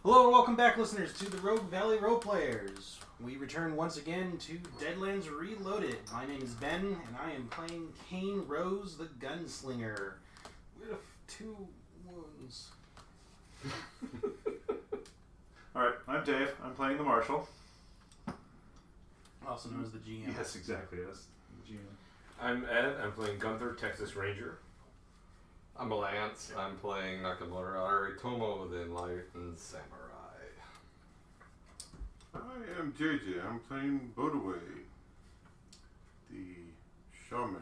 Hello and welcome back, listeners, to the Rogue Valley Roleplayers. We return once again to Deadlands Reloaded. My name is Ben, and I am playing Kane Rose the Gunslinger with 2 wounds. Alright, I'm Dave. I'm playing the Marshal. Also known as the GM. Yes, exactly. That's the GM. I'm Ed. I'm playing Gunther, Texas Ranger. I'm Lance. I'm playing Nakamura Aritomo, the Enlightened Samurai. I am JJ. I'm playing Bodaway, the shaman.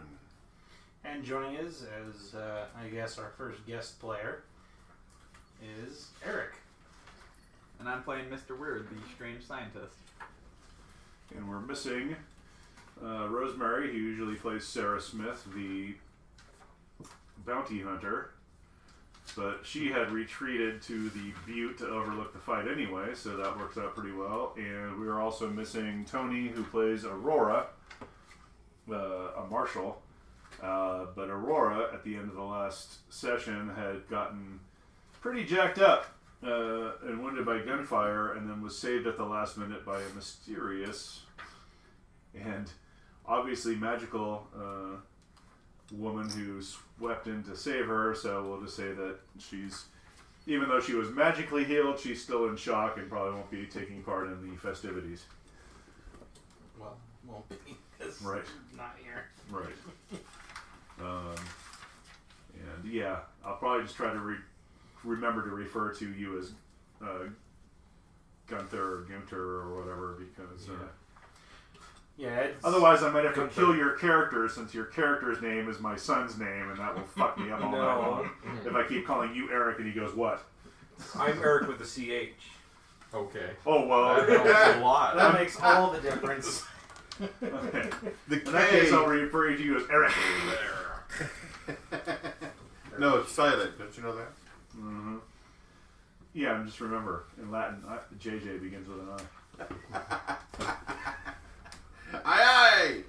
And joining us as, I guess, our first guest player is Eric. And I'm playing Mr. Weird, the strange scientist. And we're missing Rosemary, who usually plays Sarah Smith, the bounty hunter. But she had retreated to the butte to overlook the fight anyway, so that works out pretty well. And we are also missing Tony, who plays Aurora, a marshal. But Aurora, at the end of the last session, had gotten pretty jacked up and wounded by gunfire, and then was saved at the last minute by a mysterious and obviously magical woman who swept in to save her. So we'll just say that she's, even though she was magically healed, she's still in shock and probably won't be taking part in the festivities. Well, won't be, because Right. not here. Right. And yeah, I'll probably just try to remember to refer to you as Gunther or Gunter or whatever, because otherwise I might have to kill your character, since your character's name is my son's name, and that will fuck me up all night long if I keep calling you Eric and he goes, what? I'm Eric with the CH. Okay. Oh, well. That helps a lot. That makes all the difference. Okay. The In that case, I'll refer to you as Eric. No, it's silent. Don't you know that? Mm-hmm. Yeah, and just remember, in Latin, JJ begins with an I. Aye, aye!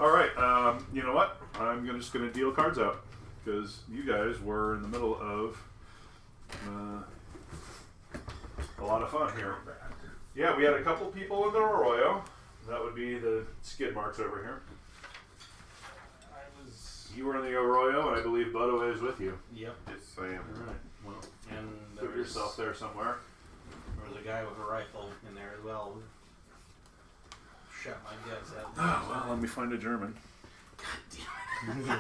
Alright, you know what? I'm just going to deal cards out, because you guys were in the middle of a lot of fun here. Yeah, we had a couple people in the Arroyo. That would be the skid marks over here. You were in the Arroyo, and I believe Bodo is with you. Yep. Yes, I am. Alright, well, And put yourself there somewhere. There was a guy with a rifle in there as well. Shot my guts out. Oh, well, let me find a German. God damn it.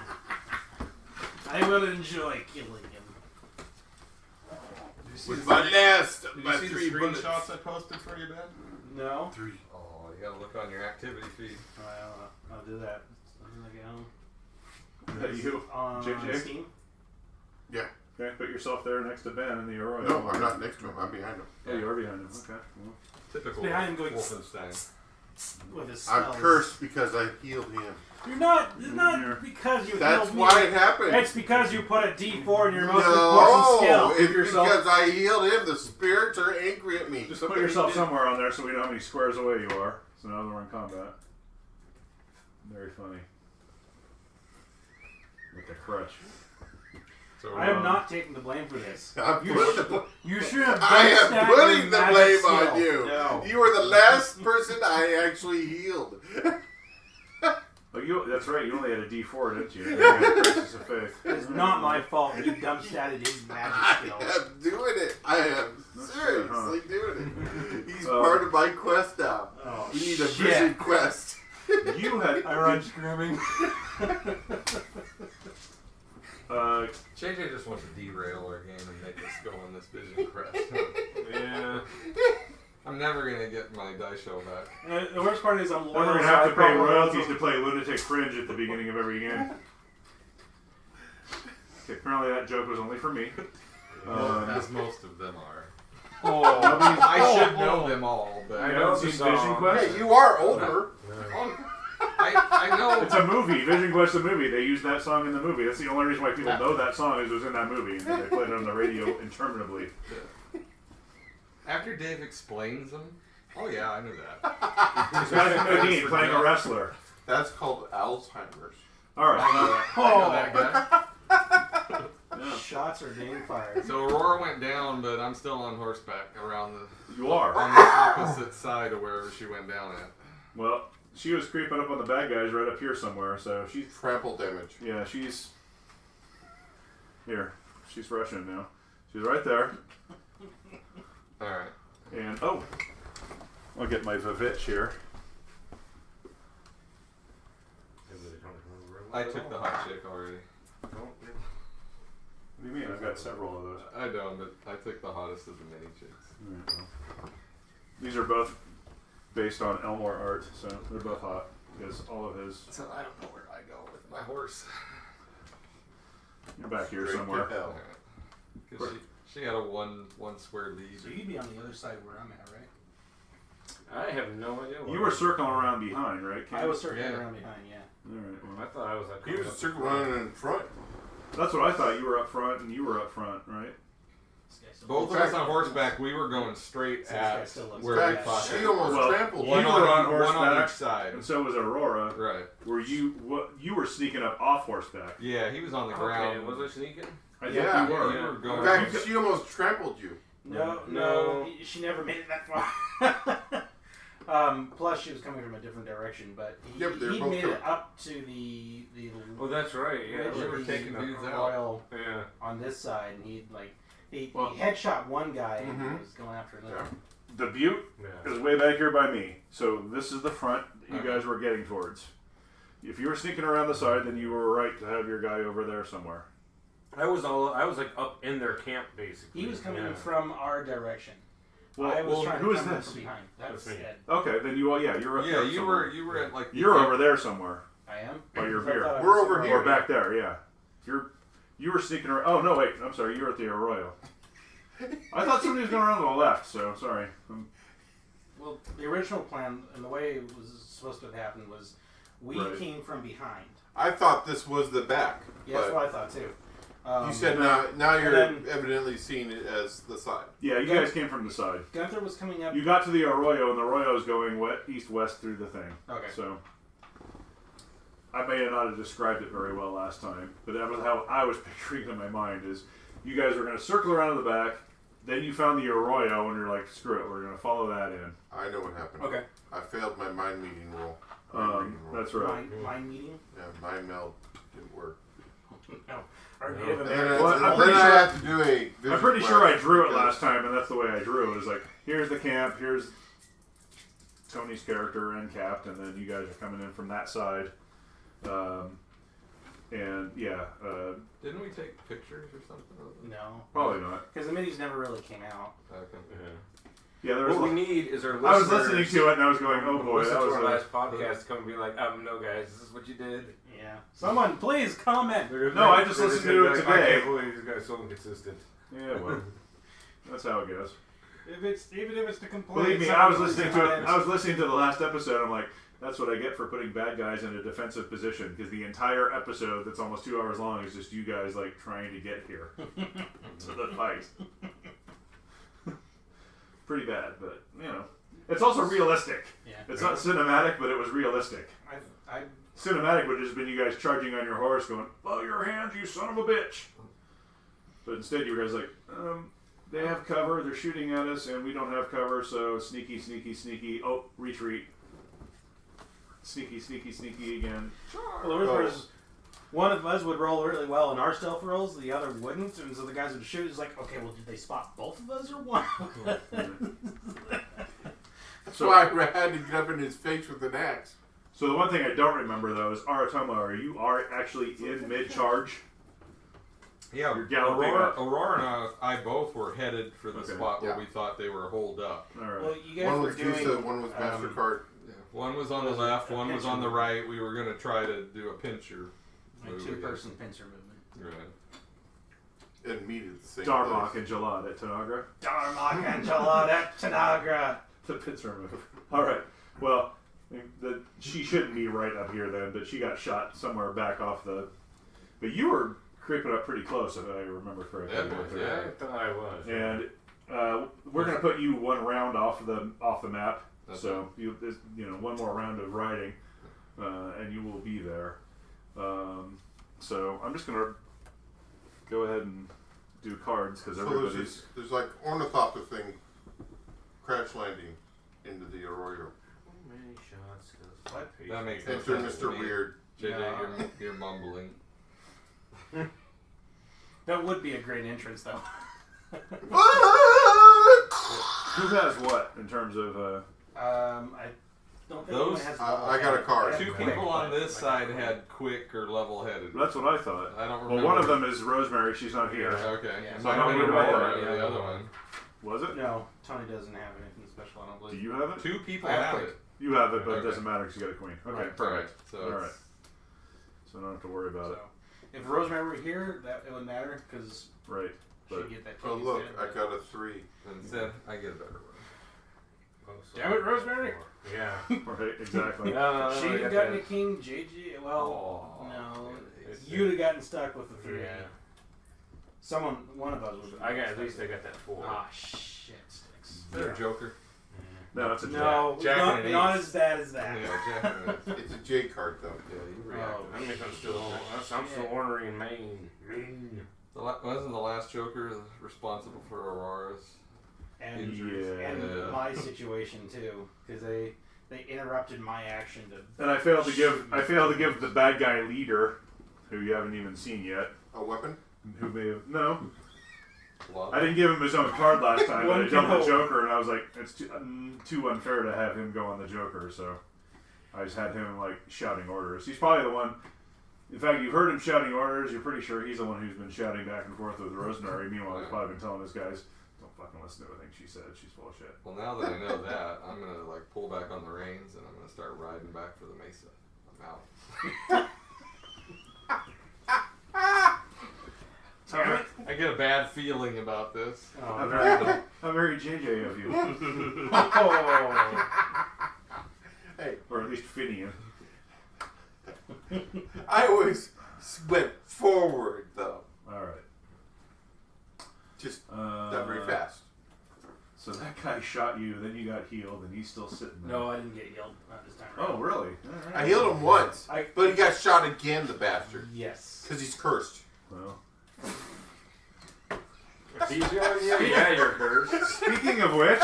I will enjoy killing him. With my nest, Did my you see 3 the bullets. screenshots I posted for you, Ben? No. 3. Oh, you gotta look on your activity feed. I'll do that. I'm gonna get home. Is that you, On JJ? Steam. Yeah. Okay, put yourself there next to Ben in the Arroyo. No, I'm not next to him. I'm behind him. Oh, you are behind him. Okay. Well. Typical Behind him going Wolfenstein. with his I'm spells. cursed because I healed him. You're not. It's not because you That's healed me. why it happened. It's because you put a D4 in your most important skill. It's because I healed him. The spirits are angry at me. Just put yourself somewhere on there so we know how many squares away you are. So now that we're in combat. Very funny. With the crutch. So, I am not taking the blame for this. I'm You putting should- the- You should have. I am backstabbed putting your the magic blame skill. on you. No. You were the last person I actually healed. Oh, that's right. You only had a D4, didn't you? You had a crisis of faith. It's not my fault. You dumpstatted his magic skill. I am doing it. I am That's seriously good, doing it. He's part of my quest now. Oh, We need a shit. vision quest. You had. I run screaming. JJ just wants to derail our game and make us go on this vision quest. Yeah. I'm never gonna get my dice show back. The worst part is I'm We're loyal. going to so have I to pay probably royalties also- to play Lunatic Fringe at the beginning of every game. Okay, apparently that joke was only for me. As most of them are. Oh, I should know them all, but I haven't seen Vision Quest. Hey, you are older. I know. It's a movie. Vision Quest, a movie. They used that song in the movie. That's the only reason why people know that song is it was in that movie. And they played it on the radio interminably. After Dave explains them, oh yeah, I knew that. This guy's Nadine playing a wrestler. That's called Alzheimer's. All right. I know that guy. Yeah. Shots are being fired. So Aurora went down, but I'm still on horseback around You are. on the opposite side of wherever she went down at. Well, she was creeping up on the bad guys right up here somewhere, so she's... Trample damage. Yeah, she's... Here. She's rushing now. She's right there. Alright. And, oh! I'll get my Vivitch here. I took the hot chick already. What do you mean? I've got several of those. I know, but I took the hottest of the mini chicks. Alright, well. These are both based on Elmore art, so they're both hot. Because all of his... So I don't know where I go with my horse. You're back here Straight somewhere. to hell. Because she had a one square lead. So you'd be on the other side where I'm at, right? I have no idea. You were circling around behind, right, Ken? I was circling Yeah. around behind, yeah. Alright, well. I thought I was like. He was running in front. That's what I thought. You were up front and you were up front, right? This guy still Both of looks- us on horseback, we were going straight This guy at still looks where bad. we In thought. fact, she almost Well, trampled you me. were on one on horseback. each side. And so was Aurora. Right. Were you were sneaking up off horseback? Yeah, he was on the Okay, ground. was I sneaking? I think Yeah. you were. You were going. In fact, she almost trampled you. No, No. she never made it that far. Plus, she was coming from a different direction, but Yeah, but they were he both made coming. it up to the Oh, that's right. Yeah, ridge we of were the taking dudes out. royal yeah. on this side, and he Well- headshot one guy and Mhm. he was going after another. The butte Yeah. is way back here by me. So this is the front that you Okay. guys were getting towards. If you were sneaking around the side, then you were right to have your guy over there somewhere. I was like up in their camp basically. He was coming yeah. from our direction. Well, I was trying who to is come in this? from behind. That's That's me. Ed. Okay, then you you're up Yeah, there you somewhere. were at like. You're over there somewhere. I am. By your I beer. thought I We're was over somewhere Or back there, yeah. You were sneaking around. Oh no, wait. I'm sorry. You were at the Arroyo. I thought somebody was going around to the left. So sorry. Well, the original plan and the way it was supposed to have happened was we Right. came from behind. I thought this was the back. Yeah, that's but what I thought too. you said now you're then- evidently seeing it as the side. Yeah, you guys came from the side. Gunther was coming up. You got to the Arroyo, and the Arroyo is going east-west through the thing. Okay. So I may not have described it very well last time, but that was how I was picturing it in my mind. Is you guys were going to circle around to the back, then you found the Arroyo, and you're like, screw it, we're going to follow that in. I know what happened. Okay. I failed my mind meeting roll. Mind reading roll. That's right. Mind meeting. Yeah, mind meld didn't work. No. Our No. Native And Americans. Well, I'm then pretty I sure- had to do a. I'm vision pretty sure I flash drew it because- last time, and that's the way I drew it. It was like, here's the camp, here's Tony's character and capped, and then you guys are coming in from that side. And yeah, Didn't we take pictures or something of it? No. probably not. Because the minis never really came out. Okay. Yeah, there was. What we need is our listeners. I was listening to it, and I was going, oh boy, listen that to was our a, last podcast. Come and be like, no, guys, this is what you did. Yeah. Someone, please comment. No, I just listened to it I today. can't believe these guys are so inconsistent. Yeah, well, that's how it goes. Even if it's to complain. Believe me, someone I was please listening to it. comment. I was listening to the last episode. I'm like, that's what I get for putting bad guys in a defensive position, because the entire episode, that's almost 2 hours long, is just you guys like trying to get here to the fight. Pretty bad, but you know, it's also realistic. Yeah. It's not cinematic, but it was realistic. I Cinematic would have just been you guys charging on your horse, going, "Bow your hands, you son of a bitch!" But instead, you guys like, they have cover, they're shooting at us, and we don't have cover, so sneaky, sneaky, sneaky. Oh, retreat. Sneaky, sneaky, sneaky again. Well, the worst part is one of us would roll really well in our stealth rolls, the other wouldn't, and so the guys would shoot. It's like, okay, well, did they spot both of us or one? That's why I had to get up in his face with an axe. So the one thing I don't remember though is Aratomo. You are actually in mid-charge. Yeah, You're galloping up. Aurora and I both were headed for the Okay. spot where Yeah. we thought they were holed up. All right. Well, you guys One were was doing. Visa, one was MasterCard. Yeah. One was on the Was it left, a one was pincher on the movement? right. We were going to try to do a pincher. My move, I two-person guess. pincer movement. Right. And meet at the same Darmok place. and Jalad at Tanagra. Darmok and Jalad at Tanagra. The pincer move. All right. Well, she shouldn't be right up here then, but she got shot somewhere back off the. But you were creeping up pretty close, if I remember correctly. Deadlands, yeah. I thought I was. And we're gonna put you one round off the map. That's So you one more round of riding, and you will be there. So I'm just gonna go ahead and do cards because So everybody's. there's like ornithopter thing crash landing into the arroyo. How many shots does my patient That makes no Enter sense to Mr. me. Weird. JJ, No. you're mumbling. That would be a great entrance, though. Who has what in terms of? I don't think Those- anyone has. I got a card. Two people on this side had quick or level-headed. That's what I thought. I don't Well, remember. one of them is Rosemary. She's not here. Okay. Yeah. Might So have been how many Aurora, do I the other one. Was it? No, Tony doesn't have anything special. I don't Do believe. you have it? Two people I have have quick. it. You have it, but it Okay. doesn't matter because you got a queen. Okay, Right. perfect. So All it's- right. So I don't have to worry about So, if Rosemary were here, that it would matter because it. Right. But she'd get that. Oh king look, instead, I but- got a 3. Instead, I get a better one. Damn it, Rosemary! Yeah. right, exactly. She'd have gotten a king. JJ. Well, Oh, no, it's- you'd have gotten stuck with the 3. Yeah. One of us would. I got at least I got that 4. Ah, shit sticks. Is that a Joker? No, it's a No, Jack not, and an not ace. as bad as that. Yeah, Jack and an ace. It's a J card though. Yeah, you Oh, reacted. I mean, I'm still ornery in Maine. Wasn't the last Joker responsible for Aurora's And, injuries? and Yeah. my situation too, because they interrupted my action to. And I failed to give the bad guy leader, who you haven't even seen yet, A weapon? who may have no. Love. I didn't give him his own card last time, but One I jumped can the hope. Joker, and I was like, it's too unfair to have him go on the Joker, so I just had him like shouting orders. He's probably the one. In fact, you've heard him shouting orders. You're pretty sure he's the one who's been shouting back and forth with Rosemary. Meanwhile, he's probably been telling his guys, "Don't fucking listen to everything she said. She's full of shit." Well, now that I know that, I'm gonna like pull back on the reins and I'm gonna start riding back for the Mesa. I'm out. Damn it! I get a bad feeling about this. How Oh, very, how very JJ of you, oh. Hey, or at least Finian. I always went forward though. All right. Just not very fast. So that guy shot you, then you got healed, and he's still sitting there. No, I didn't get yelled. Not this time around. Oh, really? All right. I healed him once, I- but he got shot again, the bastard. Yes. Because he's cursed. Well, Yeah, you're cursed. speaking of which,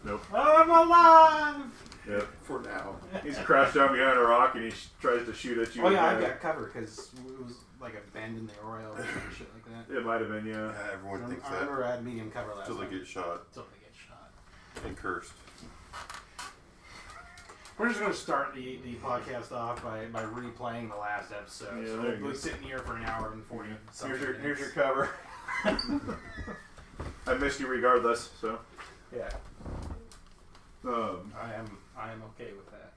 nope. I'm alive. Yep. For now. He's crashed down behind a rock, and he tries to shoot at you. Oh yeah, again. I've got cover because it was like a bend in the Oriole or some shit like that. It might have been, yeah. Yeah, everyone thinks I that remember I had medium cover last until they time. get shot Until they get shot. and cursed. We're just going to start the podcast off by replaying the last episode. Yeah, so there you we'll go. be sitting here for an hour and 40 something Here's your minutes. cover. I missed you regardless, so. Yeah, I am okay with that.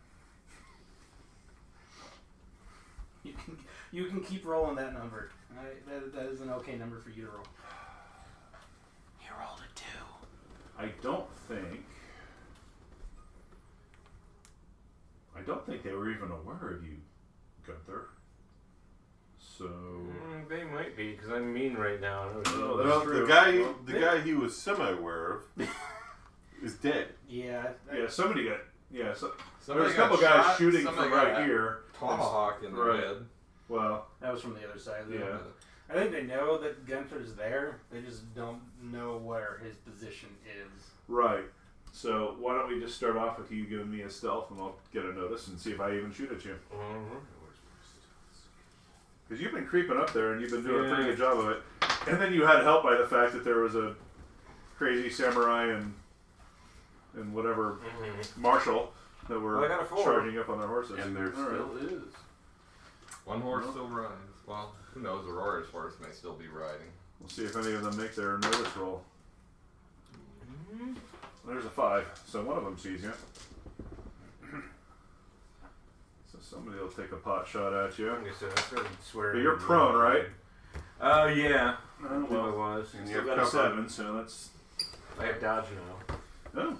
You can keep rolling that number. That is an okay number for you to roll. You rolled a 2. I don't think they were even aware of you, Gunther. So. They might be, because I'm mean right now. Oh, that's Well, true. the guy he was semi-aware of is dead. Yeah. Yeah, somebody got. Yeah, so, Somebody there's a couple got guys shot, shooting somebody from right got here. Tomahawk in the Right. head. Well, That was from the other side. yeah. I think they know that Gunther's there. They just don't know where his position is. Right. So why don't we just start off with you giving me a stealth, and I'll get a notice and see if I even shoot at you. Because you've been creeping up there, and you've been doing a pretty good job of it. And then you had help by the fact that there was a crazy samurai and whatever marshal that were Well, I got a 4. charging up on their horses. And there All right. still is. One horse Well. still rides. Well, who knows? Aurora's horse may still be riding. We'll see if any of them make their notice roll. There's a 5, so one of them sees you. So somebody will take a pot shot at you. Okay, so I started swearing. But you're prone, right? Oh, yeah. Oh, Well, I was. And Still you got have a cover. 7, so that's. I have dodge now. Oh.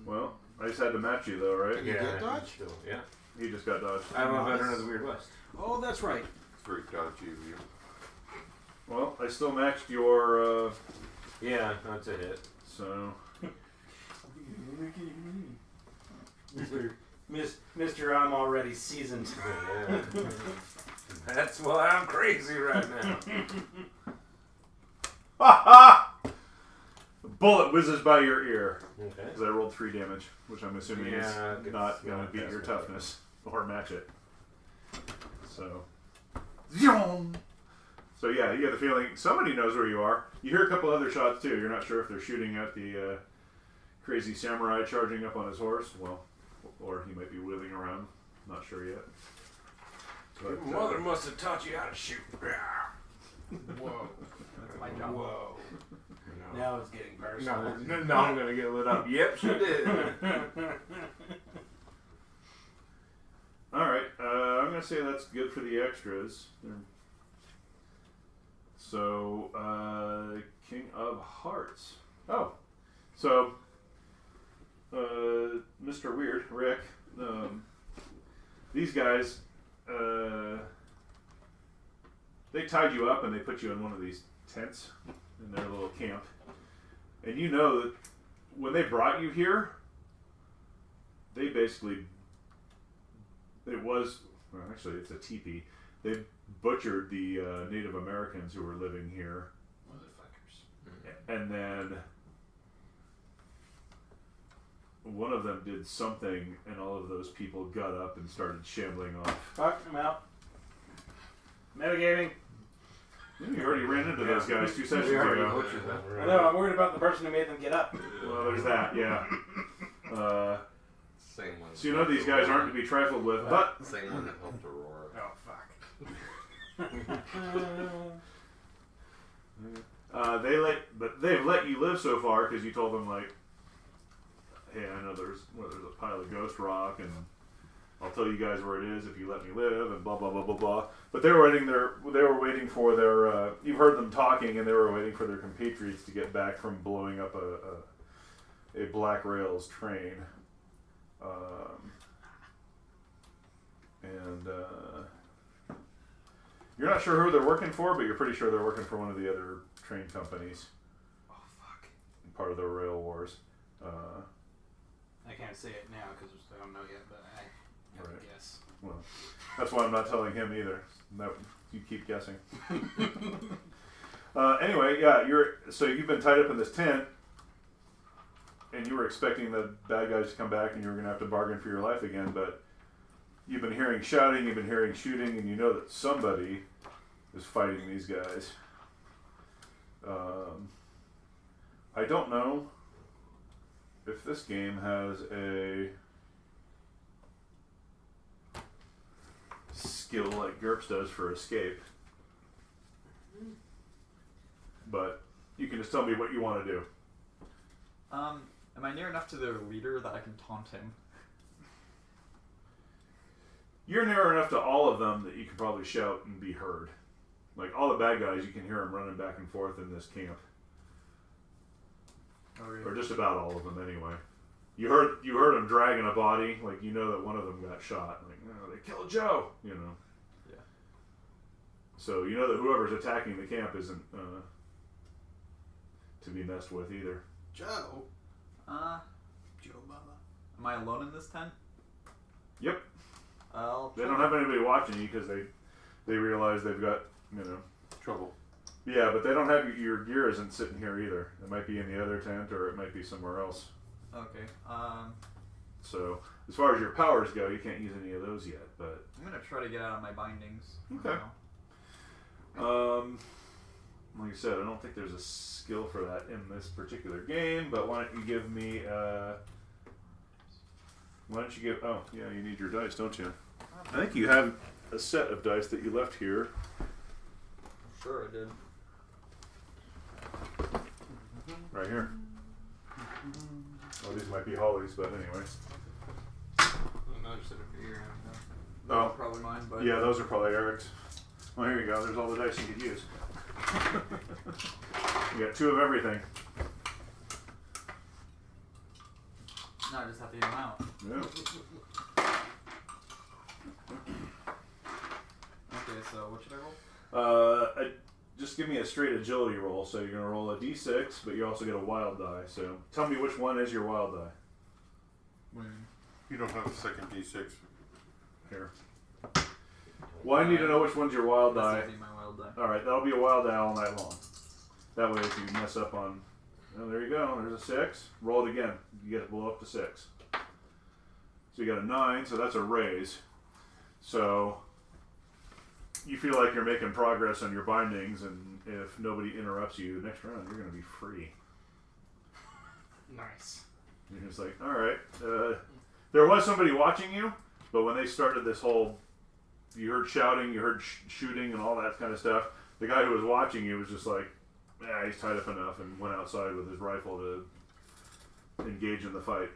Well, I just had to match you though, right? You get dodge? Still, yeah. He just got dodged. I'm a veteran of the Weird West. Oh, that's right. It's very dodgy of you. Well, I still matched your, Yeah, that's a hit. so. Mr. I'm already seasoned. Yeah. That's why I'm crazy right now. Ha ha! A bullet whizzes by your ear. Okay. Because I rolled 3 damage, which I'm assuming is it's not going to beat past your my toughness or match it. So yeah, you get the feeling somebody knows where you are. You hear a couple other shots too. You're not sure if they're shooting at the crazy samurai charging up on his horse. Well, or he might be wheeling around. Not sure yet. But, Your mother must have taught you how to shoot. Whoa. That's my job. Whoa. No. Now it's getting personal. No, I'm gonna get lit up. Yep, she did. Alright, I'm going to say that's good for the extras. So, King of Hearts. Oh, so, Mr. Weird, Rick, these guys, they tied you up and they put you in one of these tents in their little camp. And you know that when they brought you here, they basically, well, actually it's a teepee. They butchered the Native Americans who were living here. Motherfuckers. And then one of them did something and all of those people got up and started shambling off. Fuck, I'm out. Metagaming. You already ran into those guys 2 sessions We already ago. butchered them. I know, I'm worried about the person who made them get up. Well, there's that, yeah. Same one. So you know these guys aren't to be trifled with, but Same one that helped Aurora. Oh, fuck. they've let you live so far because you told them like, hey, I know there's a pile of ghost rock and I'll tell you guys where it is if you let me live and blah blah blah blah blah. But they were waiting for their you've heard them talking and they were waiting for their compatriots to get back from blowing up a Black Rails train. You're not sure who they're working for, but you're pretty sure they're working for one of the other train companies. Oh, fuck. Part of the rail wars. I can't say it now because I don't know yet, but I have Right. to guess. Well, that's why I'm not telling him either. No, you keep guessing. Anyway, yeah, you've been tied up in this tent, and you were expecting the bad guys to come back, and you were going to have to bargain for your life again. But you've been hearing shouting, you've been hearing shooting, and you know that somebody is fighting these guys. I don't know if this game has a skill like GURPS does for escape, but you can just tell me what you want to do. Am I near enough to their leader that I can taunt him? You're near enough to all of them that you can probably shout and be heard. Like all the bad guys, you can hear them running back and forth in this camp, or just about all of them anyway. You heard them dragging a body, like you know that one of them got shot. Like, no, they killed Joe, you know. Yeah. So you know that whoever's attacking the camp isn't to be messed with either. Joe? Joe Baba. Am I alone in this tent? Yep. I'll They don't have anybody watching you because they realize they've got, you know. Trouble. Yeah, but they don't have your gear isn't sitting here either. It might be in the other tent or it might be somewhere else. Okay. So as far as your powers go, you can't use any of those yet. But I'm gonna try to get out of my bindings. Okay. Now. Like I said, I don't think there's a skill for that in this particular game. But why don't you give me? Why don't you give? Oh, yeah, you need your dice, don't you? I think you have a set of dice that you left here. Sure, I did. Right here. Well, these might be Holly's, but anyway. Another set of figure. Oh, Probably mine, but yeah, those are probably Eric's. Well, here you go. There's all the dice you could use. You got 2 of everything. No, I just have to get them out. Yeah. Okay, so what should I roll? Just give me a straight agility roll. So you're gonna roll a d6, but you also get a wild die. So tell me which one is your wild die. You don't have a second D6. Here. Well, I need to know which one's your wild die. This will be my wild die. Alright, that'll be a wild die all night long. That way, if you mess up on... Oh, there you go. There's a 6. Roll it again. You get to blow up to 6. So you got a 9, so that's a raise. So you feel like you're making progress on your bindings, and if nobody interrupts you, next round you're going to be free. Nice. You're just like, alright. There was somebody watching you, but when they started this whole... You heard shouting, you heard shooting and all that kind of stuff. The guy who was watching you was just like, yeah, he's tied up enough, and went outside with his rifle to engage in the fight.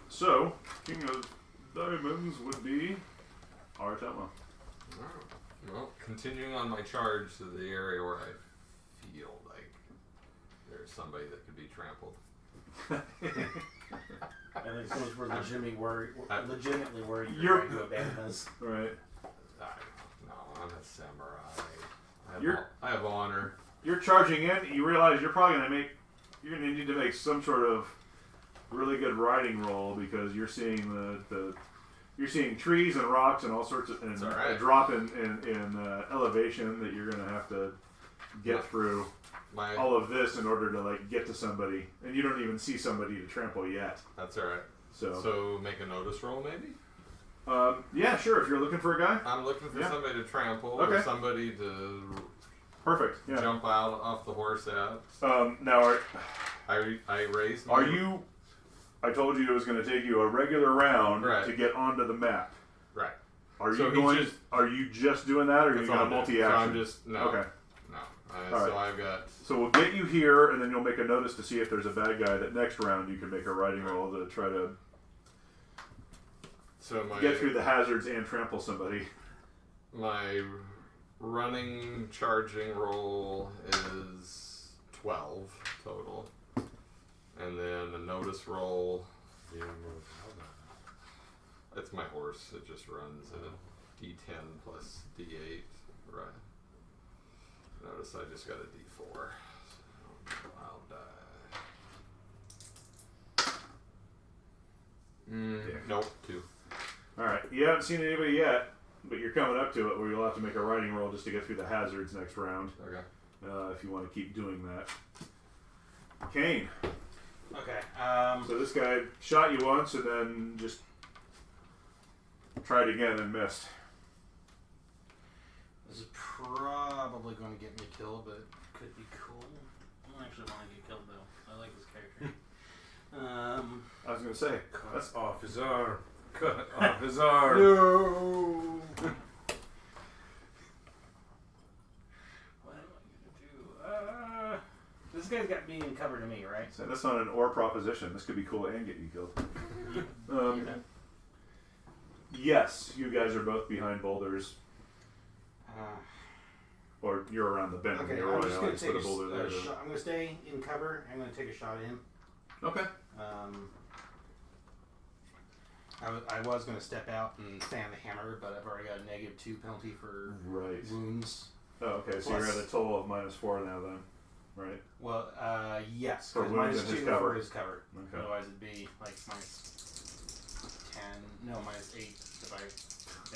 So, King of Diamonds would be Aratama. Well, continuing on my charge to the area where I feel like there's somebody that could be trampled. And then those were legitimately worried You're- you're going to abandon us. Right. No, I'm a samurai. You're- I have honor. You're charging in, you realize you're probably you're gonna need to make some sort of really good riding roll, because you're seeing you're seeing trees and rocks and all sorts of, and It's all right. a drop in elevation that you're gonna have to get through all of this in order to like get to somebody, and you don't even see somebody to trample yet. That's alright. So make a notice roll maybe? Yeah, sure, if you're looking for a guy. I'm looking for Yeah. somebody to trample, Okay. or somebody to Perfect, yeah. jump out off the horse at. Now, I raised are my- you... I told you it was going to take you a regular round Right. to get onto the map. Right. Are So you he going? just- Are you just doing that, or are you That's going all to I'm doing. multi-action? So I'm just... No. Okay. No. All So right. I've got... So we'll get you here, and then you'll make a notice to see if there's a bad guy. That next round you can make a riding roll to try to So my... get through the hazards and trample somebody. My running charging roll is 12 total. And then the notice roll... It's my horse. It just runs at a D10 plus D8. Right. Notice I just got a D4. So I'll die. Nope. 2. All right. You haven't seen anybody yet, but you're coming up to it where you'll have to make a riding roll just to get through the hazards next round. Okay. If you want to keep doing that. Kane. Okay. So this guy shot you once and then just tried again and missed. This is probably going to get me killed, but it could be cool. I don't actually want to get killed, though. I like this character. I was going to say, Cut off his arm. Cut off his arm. No! What am I going to do? This guy's got me in cover to me, right? so that's not an or proposition. This could be cool and get you killed. You know? Yes, you guys are both behind boulders, Uh, or you're around the bend of okay, the I'm arroyo. just going to Just put take a boulder there. a shot. I'm going to stay in cover. I'm going to take a shot at him. Okay. I was going to step out and fan the hammer, but I've already got a -2 penalty for Right. wounds. Oh, okay. So Plus- you're at a total of -4 now, then, right? Well, yes, For because wounds and his -2 cover. for his cover. Okay. Otherwise, it'd be like -10. No, -8 if I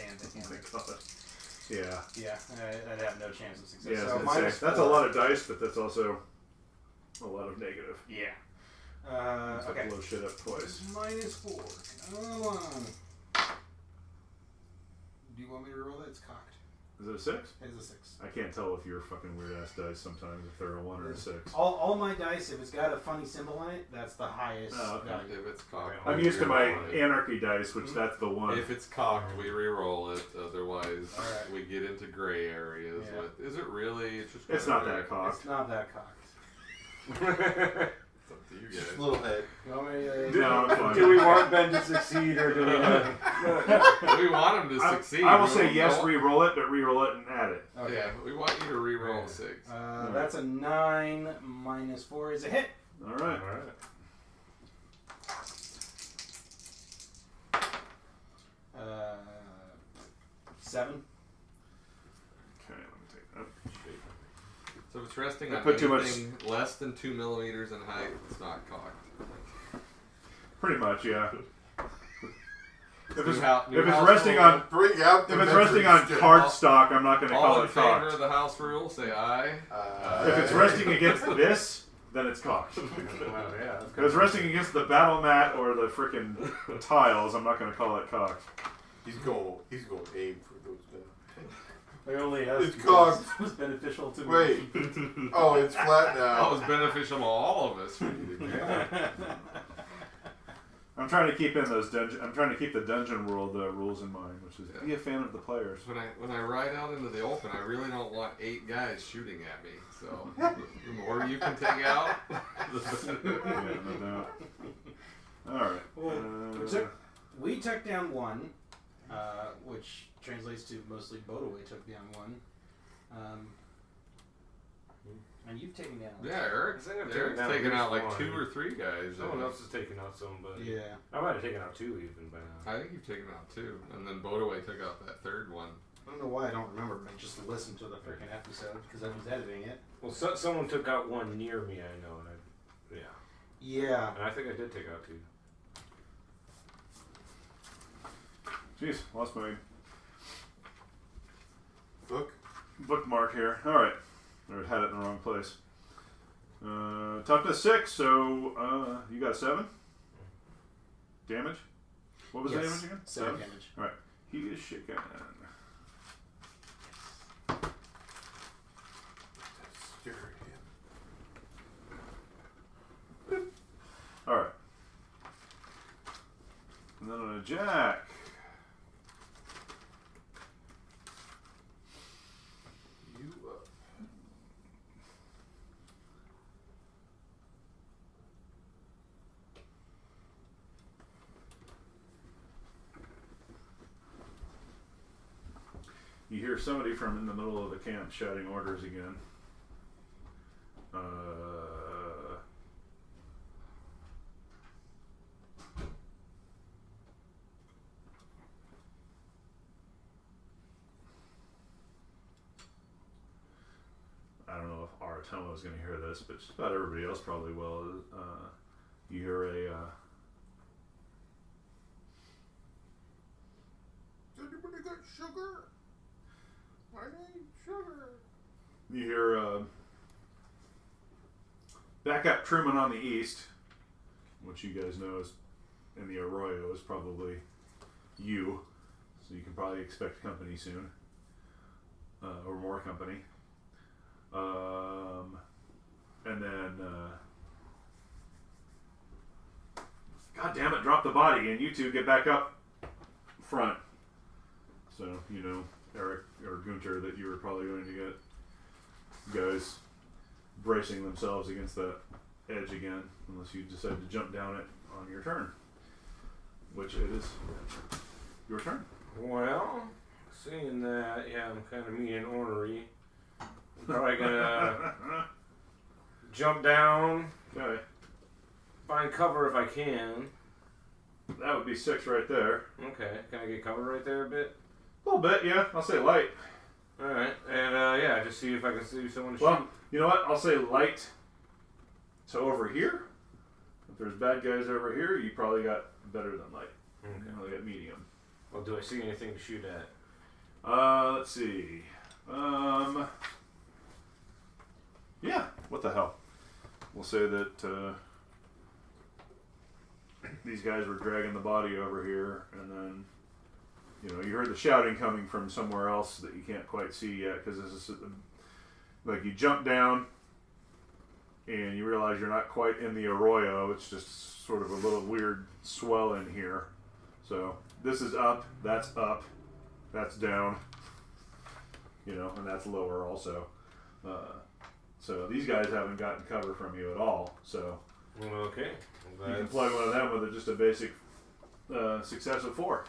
fan the Oh my hammer. God. Yeah. Yeah, I'd have no chance of success. Yeah. I so was gonna say, that's a -4. lot of dice, but that's also a lot of negative. Yeah. It's Okay. to blow shit up twice. -4. Come on. Do you want me to roll that? It's cocked. Is it a 6? It is a 6. I can't tell if you're fucking weird ass dice sometimes if they're a 1 or a 6. All my dice, if it's got a funny symbol on it, that's the highest Oh, okay. value. If it's cocked, I'm we used to my re-roll it. anarchy dice, which that's the 1. If it's cocked, we re-roll it. Otherwise, Alright. we get into gray areas. Yeah. With is it really? It's just. It's not that cocked. It's not that cocked. It's up to you guys. Little head. You want me to... No, I'm fine. Do we want Ben to succeed or do we not? We want him to succeed. I will We say don't yes, know- re-roll it, but re-roll it and add it. Okay. Yeah, we want you to re-roll 6. That's a 9 -4 is a hit. All right. Alright. 7. Okay, let me take that. So if it's resting I on put too much- anything less than 2 millimeters in height, it's not cocked. Pretty much, yeah. If it's, New if it's house resting rule. on Bring out the if it's resting on measuring card All- stock, I'm not going to All call in it favor cocked. of the house rule, say aye. If it's resting against this, then it's cocked. Well, yeah. That's If it's resting against the battle mat or the frickin' tiles, I'm not going to call it cocked. He's going aim for those men. I only asked It's because cocked. it was beneficial to me. Wait. Oh, it's flat That now. was beneficial to all of us. I'm trying to keep in those dungeon. I'm trying to keep the dungeon world rules in mind, which is be a fan of the players. When I ride out into the open, I really don't want 8 guys shooting at me. So the more you can take out, the better. Yeah, no doubt. All right. Well, we took down one, which translates to mostly Bodaway took down one. And you've taken down. Yeah, Eric's taken out like 2 or 3 guys. Someone else has taken out some, but Yeah. I might have taken out 2 even by now. I think you've taken out 2, and then Bodaway took out that 3rd one. I don't know why I don't remember, but I just listened to the freaking episode because I was editing it. Well, someone took out one near me, I know, and Yeah. and I think I did take out 2. Jeez, lost my Look. bookmark here. All right, I had it in the wrong place. Toughness 6, so you got a 7 damage. What was the damage again? 7 damage. All right, he is shaken. Stir him. All right, and then on a jack. You up. You hear somebody from in the middle of the camp shouting orders again. I don't know if Aratomo is going to hear this, but just about everybody else probably will. You hear a Anybody got sugar? I need sugar. You hear backup crewman on the east, which you guys know is in the Arroyo is probably you, so you can probably expect company soon, or more company. And then, God damn it, drop the body, and you two get back up front. So, you know, Eric or Gunter, that you were probably going to get guys bracing themselves against that edge again, unless you decide to jump down it on your turn, which it is your turn. Well, seeing that, yeah, I'm kind of mean and ornery. I'm probably gonna jump down, Okay, find cover if I can. that would be 6 right there. Okay, can I get cover right there a bit? A little bit, yeah. I'll say light. Alright, and yeah, just see if I can see someone to Well, shoot. you know what? I'll say light. So over here, if there's bad guys over here, you probably got better than light. Okay. You probably got medium. Well, do I see anything to shoot at? Let's see. Yeah. What the hell? We'll say that these guys were dragging the body over here, and then you heard the shouting coming from somewhere else that you can't quite see yet, because this is like you jump down and you realize you're not quite in the arroyo. It's just sort of a little weird swell in here. So this is up, that's down, and that's lower also. So these guys haven't gotten cover from you at all. So Okay. you can plug one of them with just a basic success of 4.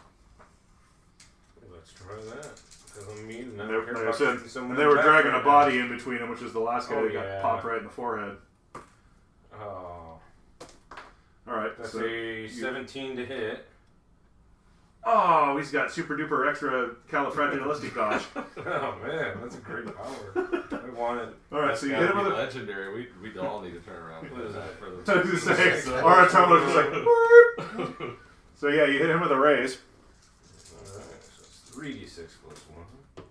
Let's try that. Because I'm mean. And they, like I said, and they were dragging a body in between them, which is the last guy that got popped right in the forehead. Oh. Alright, That's so a 17 to hit. oh, he's got super duper extra califragilisticos. Oh man, that's a great power. I want it. Alright, so you hit Gotta him be with a... legendary. We all need to turn around. What is that? For I was the gonna say, Aratomo's just like... so yeah, you hit him with a raise. 3d6 plus 1.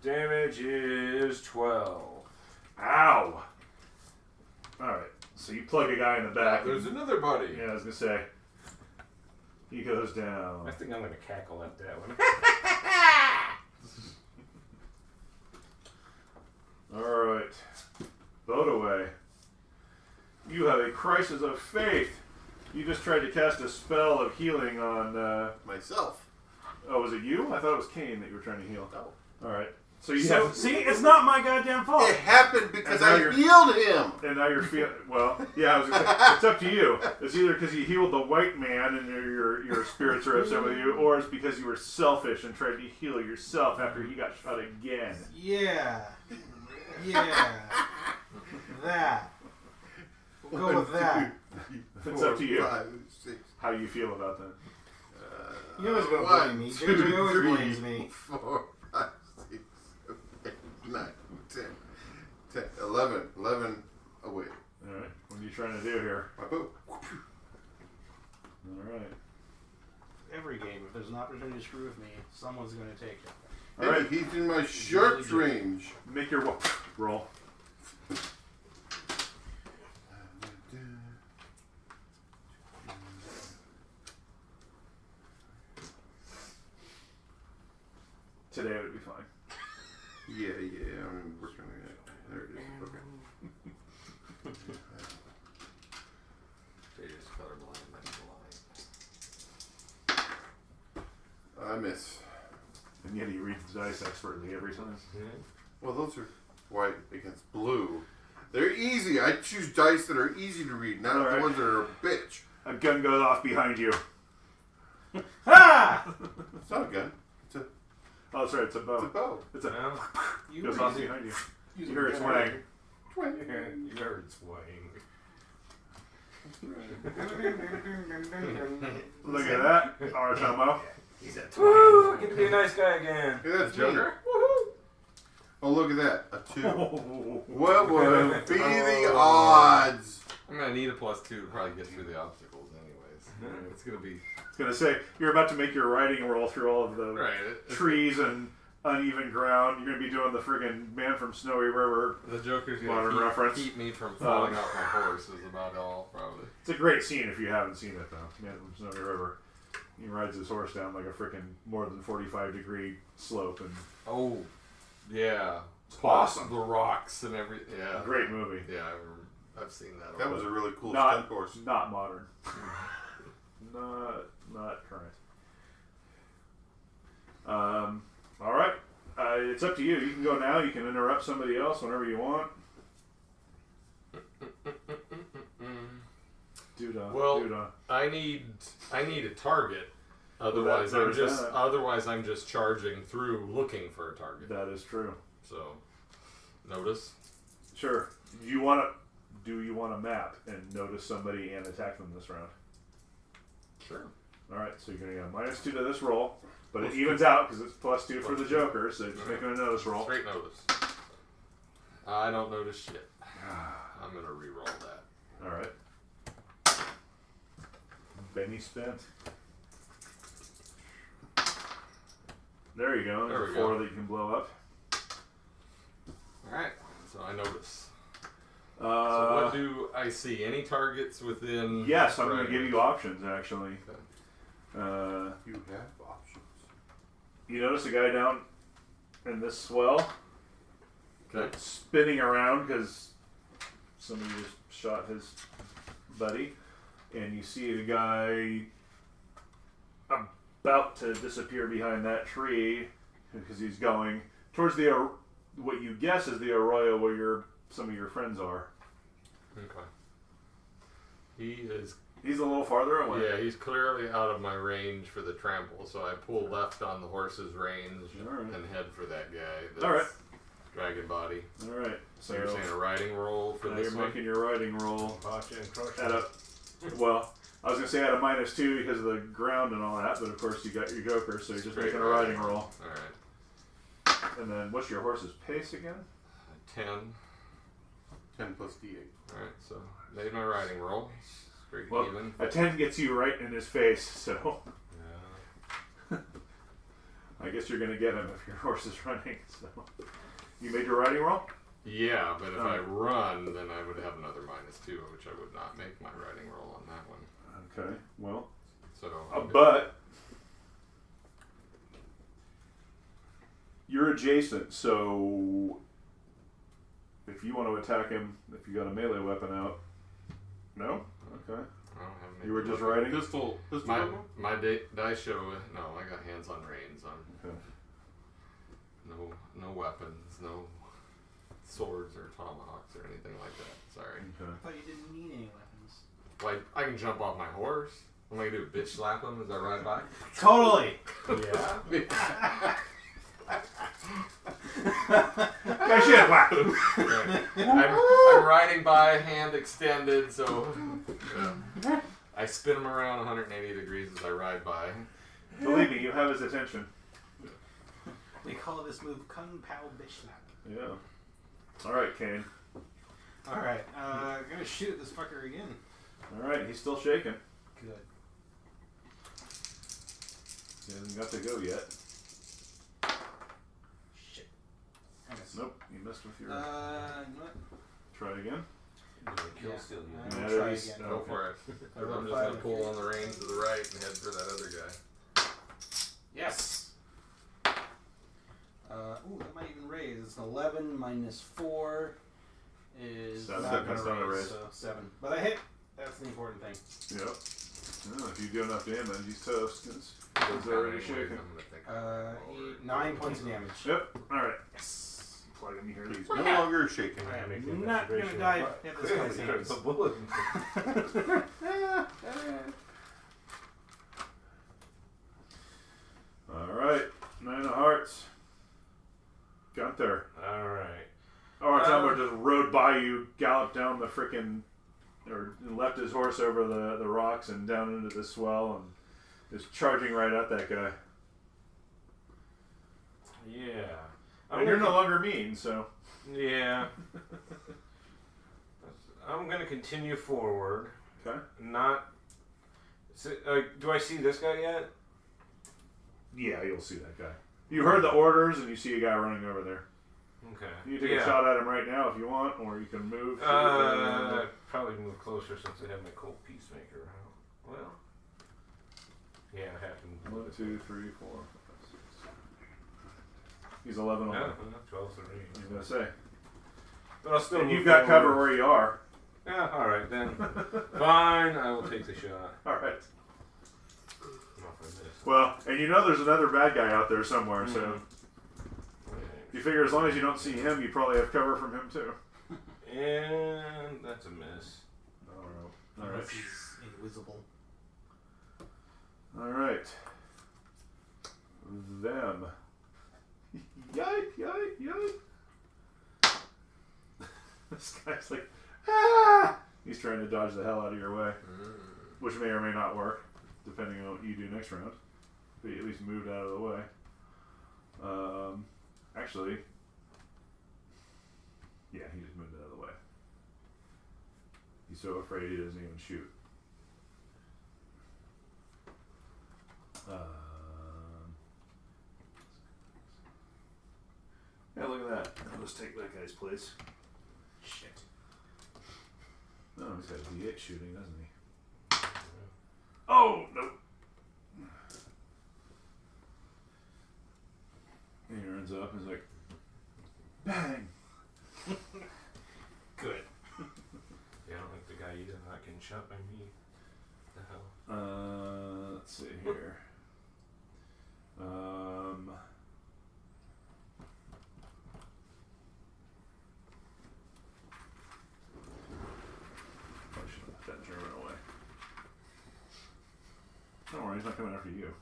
Damage is 12. Ow! Alright, so you plug a guy in the back. There's another buddy. Yeah, I was gonna say. He goes down. I think I'm gonna cackle at that one. Alright. Boat away. You have a crisis of faith. You just tried to cast a spell of healing on, Myself. Oh, was it you? I thought it was Kane that you were trying to heal. No. Alright. So you So, have... see, it's not my goddamn fault. It happened because And now I you're- healed him. And now you're feeling... Well, yeah, I was gonna say, it's up to you. It's either because you healed the white man and your spirits are upset with you, or it's because you were selfish and tried to heal yourself after he got shot again. Yeah. Yeah. That. We'll go with that. It's up to you. 5, 6. How you feel about that. You always gonna blame me. JJ always blames me. 4, 5, 6, 7, 8, 9, 10, 10, 11. 11 away. Alright. What are you trying to do here? My boat. Alright. Every game, if there's an opportunity to screw with me, someone's gonna take it. Hey, Alright. he's in my sharp's range. Make your roll. Today would be fine. Yeah, I'm working on it. There it is. Okay. Jay's colorblind, I'm blind. I miss. And yet he reads the dice expertly every time. Well, those are white against blue. They're easy. I choose dice that are easy to read, not Alright. the ones that are a bitch. A gun goes off behind you. Ha! It's not a gun. Oh, that's right. It's a It's a bow. bow. It's a No. You goes were off easy. behind you. You You hear it were swing. You heard it swaying. Look at that, Artomo. He's a twang. Get to be a nice guy again. Hey, that's me. Joker? Oh, look at that. A 2. Oh. What would be the odds? I'm gonna need a +2 to probably get through the obstacles anyways. It's gonna be... I was gonna say you're about to make your riding roll through all of the Right. trees and uneven ground. You're gonna be doing the friggin' Man from Snowy River. The Joker's Modern gonna reference. keep me from falling off my horse is about all, probably. It's a great scene if you haven't seen it though. Man from Snowy River. He rides his horse down like a frickin' more than 45-degree slope and Oh, yeah. it's Plus awesome. the rocks and every... Yeah. Great movie. Yeah, I've seen that. That was a really cool Not- stunt horse. Not modern. not current. All right. It's up to you. You can go now. You can interrupt somebody else whenever you want. Well, I need a target. Otherwise, I'm just charging through looking for a target. That is true. So, notice. Sure. Do you want a map and notice somebody and attack them this round? Sure. All right. So you're gonna get -2 to this roll, but it evens out because it's +2 for the Joker. So just making a notice roll. Straight notice. I don't notice shit. I'm gonna re-roll that. All right. Benny spent. There you go. There There's we a 4 go. that you can blow up. All right. So I notice. So what do I see? Any targets within? Yes, I'm going to Right. give you options actually. Okay. You have options. You notice a guy down in this swell Okay. spinning around because somebody just shot his buddy, and you see the guy about to disappear behind that tree because he's going towards the what you guess is the arroyo where some of your friends are. Okay. He's a little farther away. Yeah, he's clearly out of my range for the trample, so I pull left on the horse's range Alright. and head for that guy. That's Alright. Dragon body. All right. So you're saying a riding roll for now this you're one? making your riding roll Gotcha and crush at a well. I was gonna say at a -2 because of the ground and all that, but of course you got your Joker, so you're just Straight making a riding roll. All right. And then what's your horse's pace again? 10. 10 plus D8. All right. So made my riding roll. Straight Well, even. a 10 gets you right in his face. So, Yeah. I guess you're going to get him if your horse is running. So, you made your riding roll? Yeah, but if I run, then I would have another -2, which I would not make my riding roll on that one. Okay, well. So, but you're adjacent, so if you want to attack him, if you got a melee weapon out, no? Okay. I don't have You were just riding? Pistol my dice show. No, I got hands on reins on. Okay. No weapons, no swords or tomahawks or anything like that. Sorry. Okay. I thought you didn't need any weapons. Like I can jump off my horse. What am I gonna do? Bitch slap him as I ride by? Totally. Yeah. Guys, shit, whack! I'm riding by, hand extended, so I spin him around 180 degrees as I ride by. Believe me, you have his attention. They call this move Kung Pao Bishlap. Yeah. Alright, Kane. Alright, I'm gonna shoot at this fucker again. Alright, he's still shaking. Good. He hasn't got to go yet. Shit. I missed. Nope, you missed with your... You know what? Try it again. Kill steal you. I'm Yeah, gonna try he's- again. oh. Go for it. I'm just gonna pull on the reins to the right and head for that other guy. Yes! Ooh, that might even raise. It's an 11 minus 4 is Seven. not That's gonna not a raise, raise. so 7. But I hit. That's the important thing. Yep. Oh, if you do enough damage, he's toast. Cause he's Alright, already anyways, shaking. I'm gonna think 9 points of damage. Yep. Alright. Yes! Plug in here. These. No longer shaking. I Make am an not gonna investigation. die at this guy's Clearly, hands. there's a bullet. Alright. 9 of hearts. Gunther. Alright. Talbot just rode by you, galloped down the frickin' or left his horse over the rocks and down into the swell and is charging right at that guy. Yeah. And you're no longer mean, so. Yeah. I'm gonna continue forward. Okay. Not. Do I see this guy yet? Yeah, you'll see that guy. You heard the orders and you see a guy running over there. Okay. You can take a shot at him right now if you want, or you can move. Probably move closer since I have my cold peacemaker. Well. Yeah, it happened. 1, 2, 3, 4, 5, 6. He's 11 away. Yeah, 12 to I was 3. gonna say. But I'll still And move you've got forward. cover where you are. Yeah, alright then. Fine, I will take the shot. Alright. Not for this. Well, and you know there's another bad guy out there somewhere, so Mhm. you figure as long as you don't see him, you probably have cover from him too. And that's a miss. Alright. Unless he's invisible. Alright. Them. Yipe, yipe, yipe. This guy's like, ah! He's trying to dodge the hell out of your way, which may or may not work, depending on what you do next round. But you at least moved out of the way. Actually, yeah, he just moved out of the way. He's so afraid he doesn't even shoot. Yeah, look at that. I'll just take that guy's place. Shit. Oh, he's got a D8 shooting, doesn't he? Oh, nope. And he runs up and is like, bang! Good. Yeah, I don't like the guy either. Not getting shot by me. The hell? Let's see here. Probably should have left that German away. Don't worry, he's not coming after you.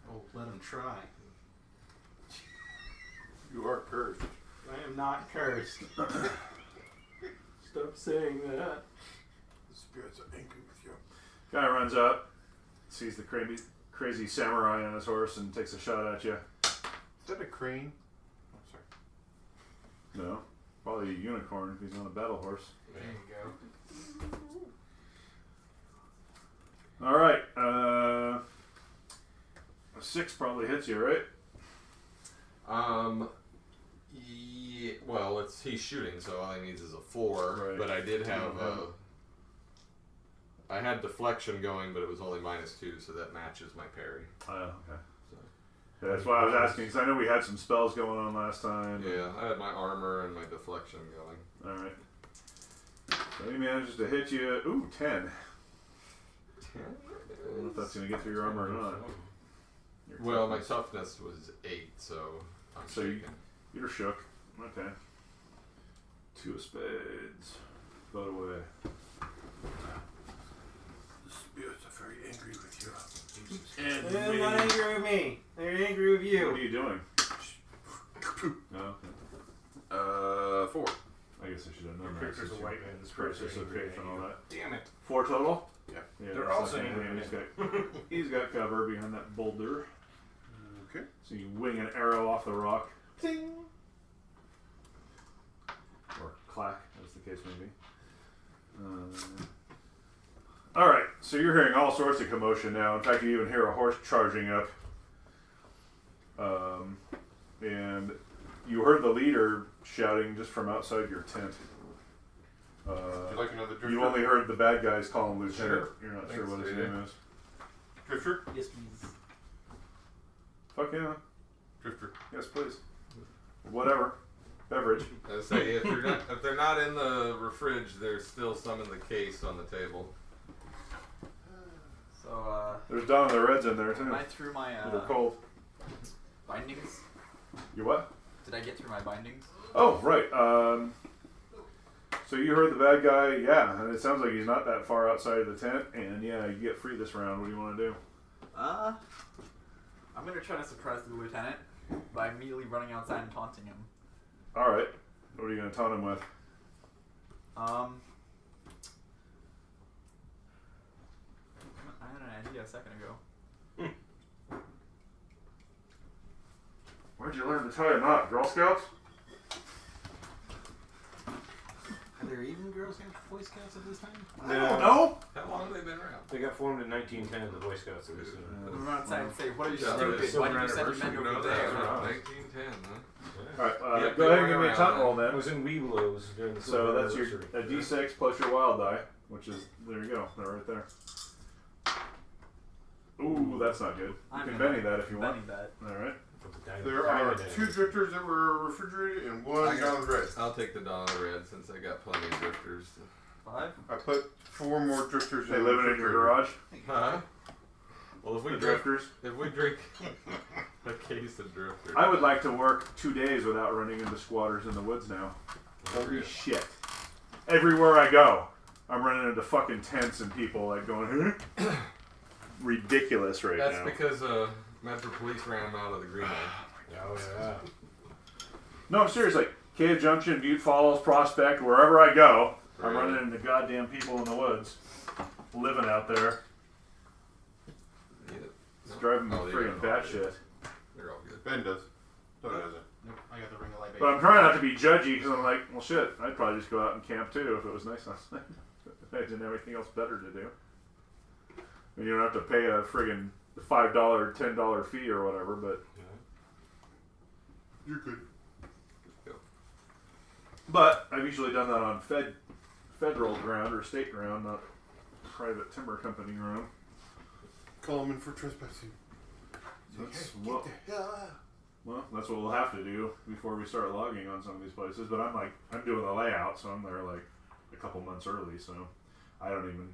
Oh, let him try. You are cursed. I am not cursed. Stop saying that. The spirits are angry with you. Guy runs up, sees the crazy samurai on his horse, and takes a shot at you. Is that a crane? Oh, sorry. No, probably a unicorn if he's on a battle horse. There you go. All right. 6 probably hits you, right? Yeah, well, he's shooting, so all he needs is a 4. Right. But I did have I had deflection going, but it was only -2, so that matches my parry. Okay. So. Yeah, that's why I was asking, because I know we had some spells going on last time. Yeah, I had my armor and my deflection going. Alright. So he manages to hit you. Ooh, 10. 10? I don't know if that's going to get through your armor or not. Well, my toughness was 8, so I'm So shaking. You're shook. Okay. 2 of spades. Float away. The spirits are very angry with you. They're not angry with me. They're angry with What you. are you doing? Oh, okay. 4. I guess I should have known Your that. character's a white man. This Process person of faith and all that. Damn it. 4 total? Yeah. Yeah, They're that's also not angry gonna at hit him. He's got cover behind that boulder. Okay. So you wing an arrow off the rock. Ting! Or clack, as the case may be. Alright, so you're hearing all sorts of commotion now. In fact, you even hear a horse charging up. And you heard the leader shouting just from outside your tent. Would you like another drifter? You only heard the bad guys call him Lieutenant. Sure. You're not Thanks, sure what his David. name is. Drifter? Yes, please. Fuck yeah. Drifter. Yes, please. Whatever. Beverage. I was saying, if they're not in the fridge, there's still some in the case on the table. So, There's Dawn of the Reds in there too. am I through my They're cold. bindings? You what? Did I get through my bindings? Oh, right. So you heard the bad guy, yeah, and it sounds like he's not that far outside of the tent, and yeah, you get free this round. What do you want to do? I'm gonna try to surprise the lieutenant by immediately running outside and taunting him. Alright. What are you going to taunt him with? I had an idea a second ago. Where'd you learn to tie a knot? Girl Scouts? Are there even Girl Scouts, Boy Scouts at this time? I don't know. How long have they been around? They got formed in 1910, the Boy Scouts. It was, I'm run outside and say, what are you Yeah, stupid? it's Why did you silver send your men anniversary, over that, there? huh? 1910, huh? Alright, Yeah, go ahead and give me a around taunt then. roll I then. was in Weeblos during the So silver that's your anniversary. a d6 plus your wild die, which is, there you go, they're right there. Ooh, that's not good. You I'm can gonna Benny that if you want. Benny that. Alright. There are 2 drifters that were refrigerated and 1 Dawn of the Red. I'll take the Dawn of the Red since I got plenty of drifters. 5? I put 4 more drifters They in living the in your refrigerator. garage? Huh? Well, if we The drink, drifters? if we drink a case of drifters, I would like to work 2 days without running into squatters in the woods now. Holy shit. Everywhere I go, I'm running into fucking tents and people like going, huh? Ridiculous right that's now. because Metro Police ran them out of the Greenway. Oh, yeah. No, I'm serious. Like, Cave Junction, Butte Falls, Prospect, wherever I go, I'm Right. running into goddamn people in the woods living out there. Yeah. It's driving me Oh, they friggin' got all batshit. good. They're all good. Ben does. No, he doesn't. Nope, I got the ring of libation. But I'm trying not to be judgy because I'm like, well, shit, I'd probably just go out and camp too if it was nice last night. If I didn't have anything else better to do. And you don't have to pay a friggin' $5, $10 fee or whatever, but. You're good. But I've usually done that on federal ground or state ground, not private timber company ground. Call him in for trespassing. That's Hey, what, get the hell out. well, that's what we'll have to do before we start logging on some of these places. But I'm doing the layout, so I'm there like a couple months early, so I don't even,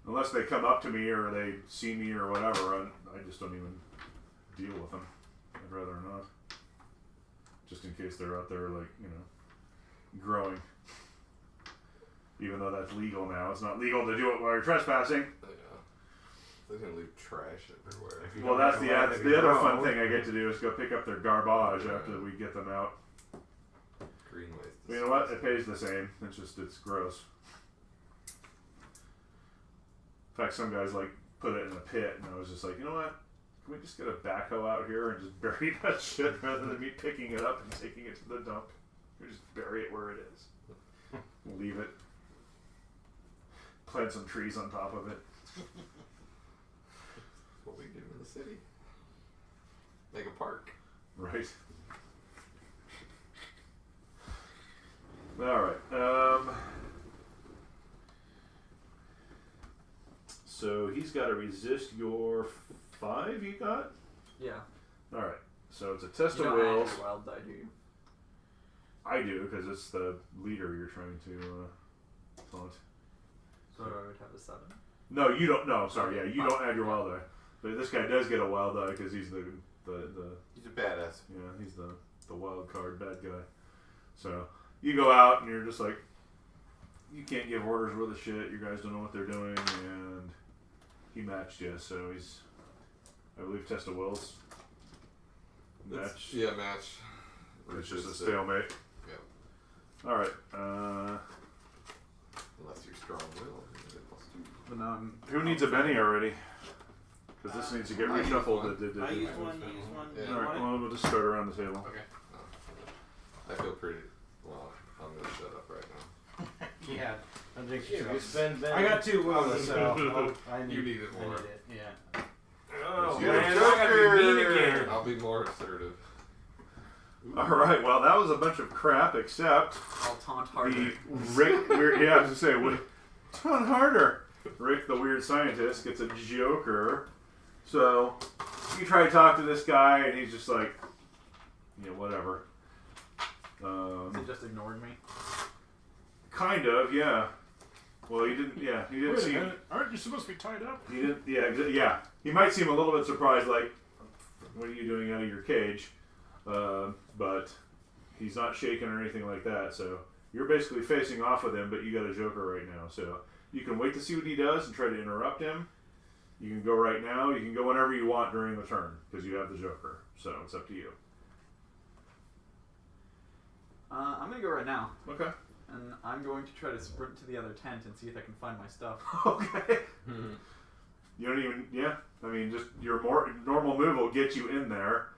unless they come up to me or they see me or whatever, I just don't even deal with them. I'd rather not. Just in case they're out there, like, you know, growing. Even though that's legal now, it's not legal to do it while you're trespassing. Yeah. They're gonna leave trash everywhere. Well, that's the other fun thing I get to do is go pick up their garbage after we get them out. Greenway's. You know what? It pays the same. It's gross. In fact, some guys like put it in a pit, and I was just like, you know what? Can we just get a backhoe out here and just bury that shit rather than me picking it up and taking it to the dump? We just bury it where it is. Leave it. Plant some trees on top of it. What we do in the city. Make a park. Right. Alright. So he's got to resist your 5 you got? Yeah. Alright. So it's a test You of don't add wills. your wild die, do you? I do, because it's the leader you're trying to taunt. So I would have a 7. No, you don't. No, sorry. Yeah, you don't add your wild die. But this guy does get a wild die because he's the He's a badass. yeah, he's the wild card bad guy. So you go out and you're just like, you can't give orders worth a shit. You guys don't know what they're doing, and he matched you. So he's, I believe, test of wills. Match. Yeah, match. It's just a stalemate. Yep. All right. Unless you're strong will. But now I'm. Who needs a Benny already? Because this needs to get I use reshuffled. one. I use one, you use one. Yeah. You All right. want it? Well, we'll just start around the table. Okay. I feel pretty. Well, I'm gonna shut up right now. Yeah. Don't jinx Yeah, yourself. you spend Ben. I got 2 wills, so I need, You need it I more. need it. Yeah. Oh You're man, a I gotta be mean joker. again. I'll be more assertive. All right. Well, that was a bunch of crap, except I'll taunt harder. the Rick. Yeah, I was gonna say, ton harder. Rick, the weird scientist, gets a joker. So you try to talk to this guy, and he's just like, yeah, whatever. He just ignored me. Kind of, yeah. Well, he didn't. Yeah, he didn't seem. Aren't you supposed to be tied up? He didn't. Yeah, yeah. He might seem a little bit surprised, like, what are you doing out of your cage? But he's not shaking or anything like that. So you're basically facing off with him, but you got a joker right now. So you can wait to see what he does and try to interrupt him. You can go right now. You can go whenever you want during the turn because you have the joker. So it's up to you. I'm gonna go right now, Okay. and I'm going to try to sprint to the other tent and see if I can find my stuff. Okay. You don't even. Yeah. I mean, just your normal move will get you in there.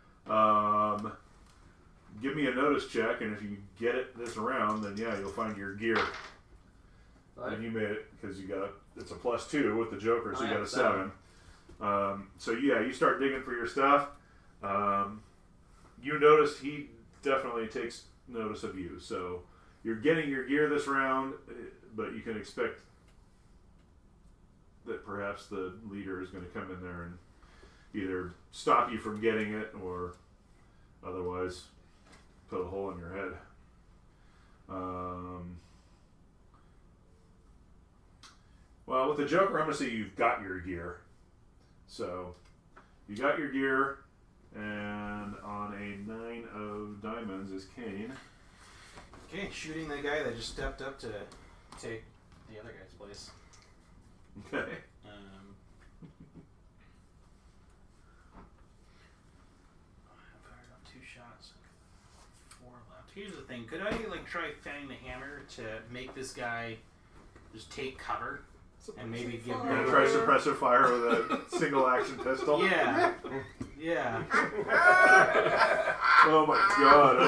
Give me a notice check, and if you get this around, then yeah, you'll find your gear. And you made it because you got it's a +2 with the joker, so you got a 7. So yeah, you start digging for your stuff. You notice he definitely takes notice of you, so you're getting your gear this round, but you can expect that perhaps the leader is going to come in there and either stop you from getting it or otherwise put a hole in your head. Well, with the Joker, I'm going to say you've got your gear. So, you got your gear, and on a 9 of diamonds is Kane. Okay, shooting the guy that just stepped up to take the other guy's place. Okay. I've fired off 2 shots. 4 left. Here's the thing. Could I try fanging the hammer to make this guy just take cover and maybe give You're going to try suppressive fire with a single action pistol? Yeah. Yeah. Oh my god.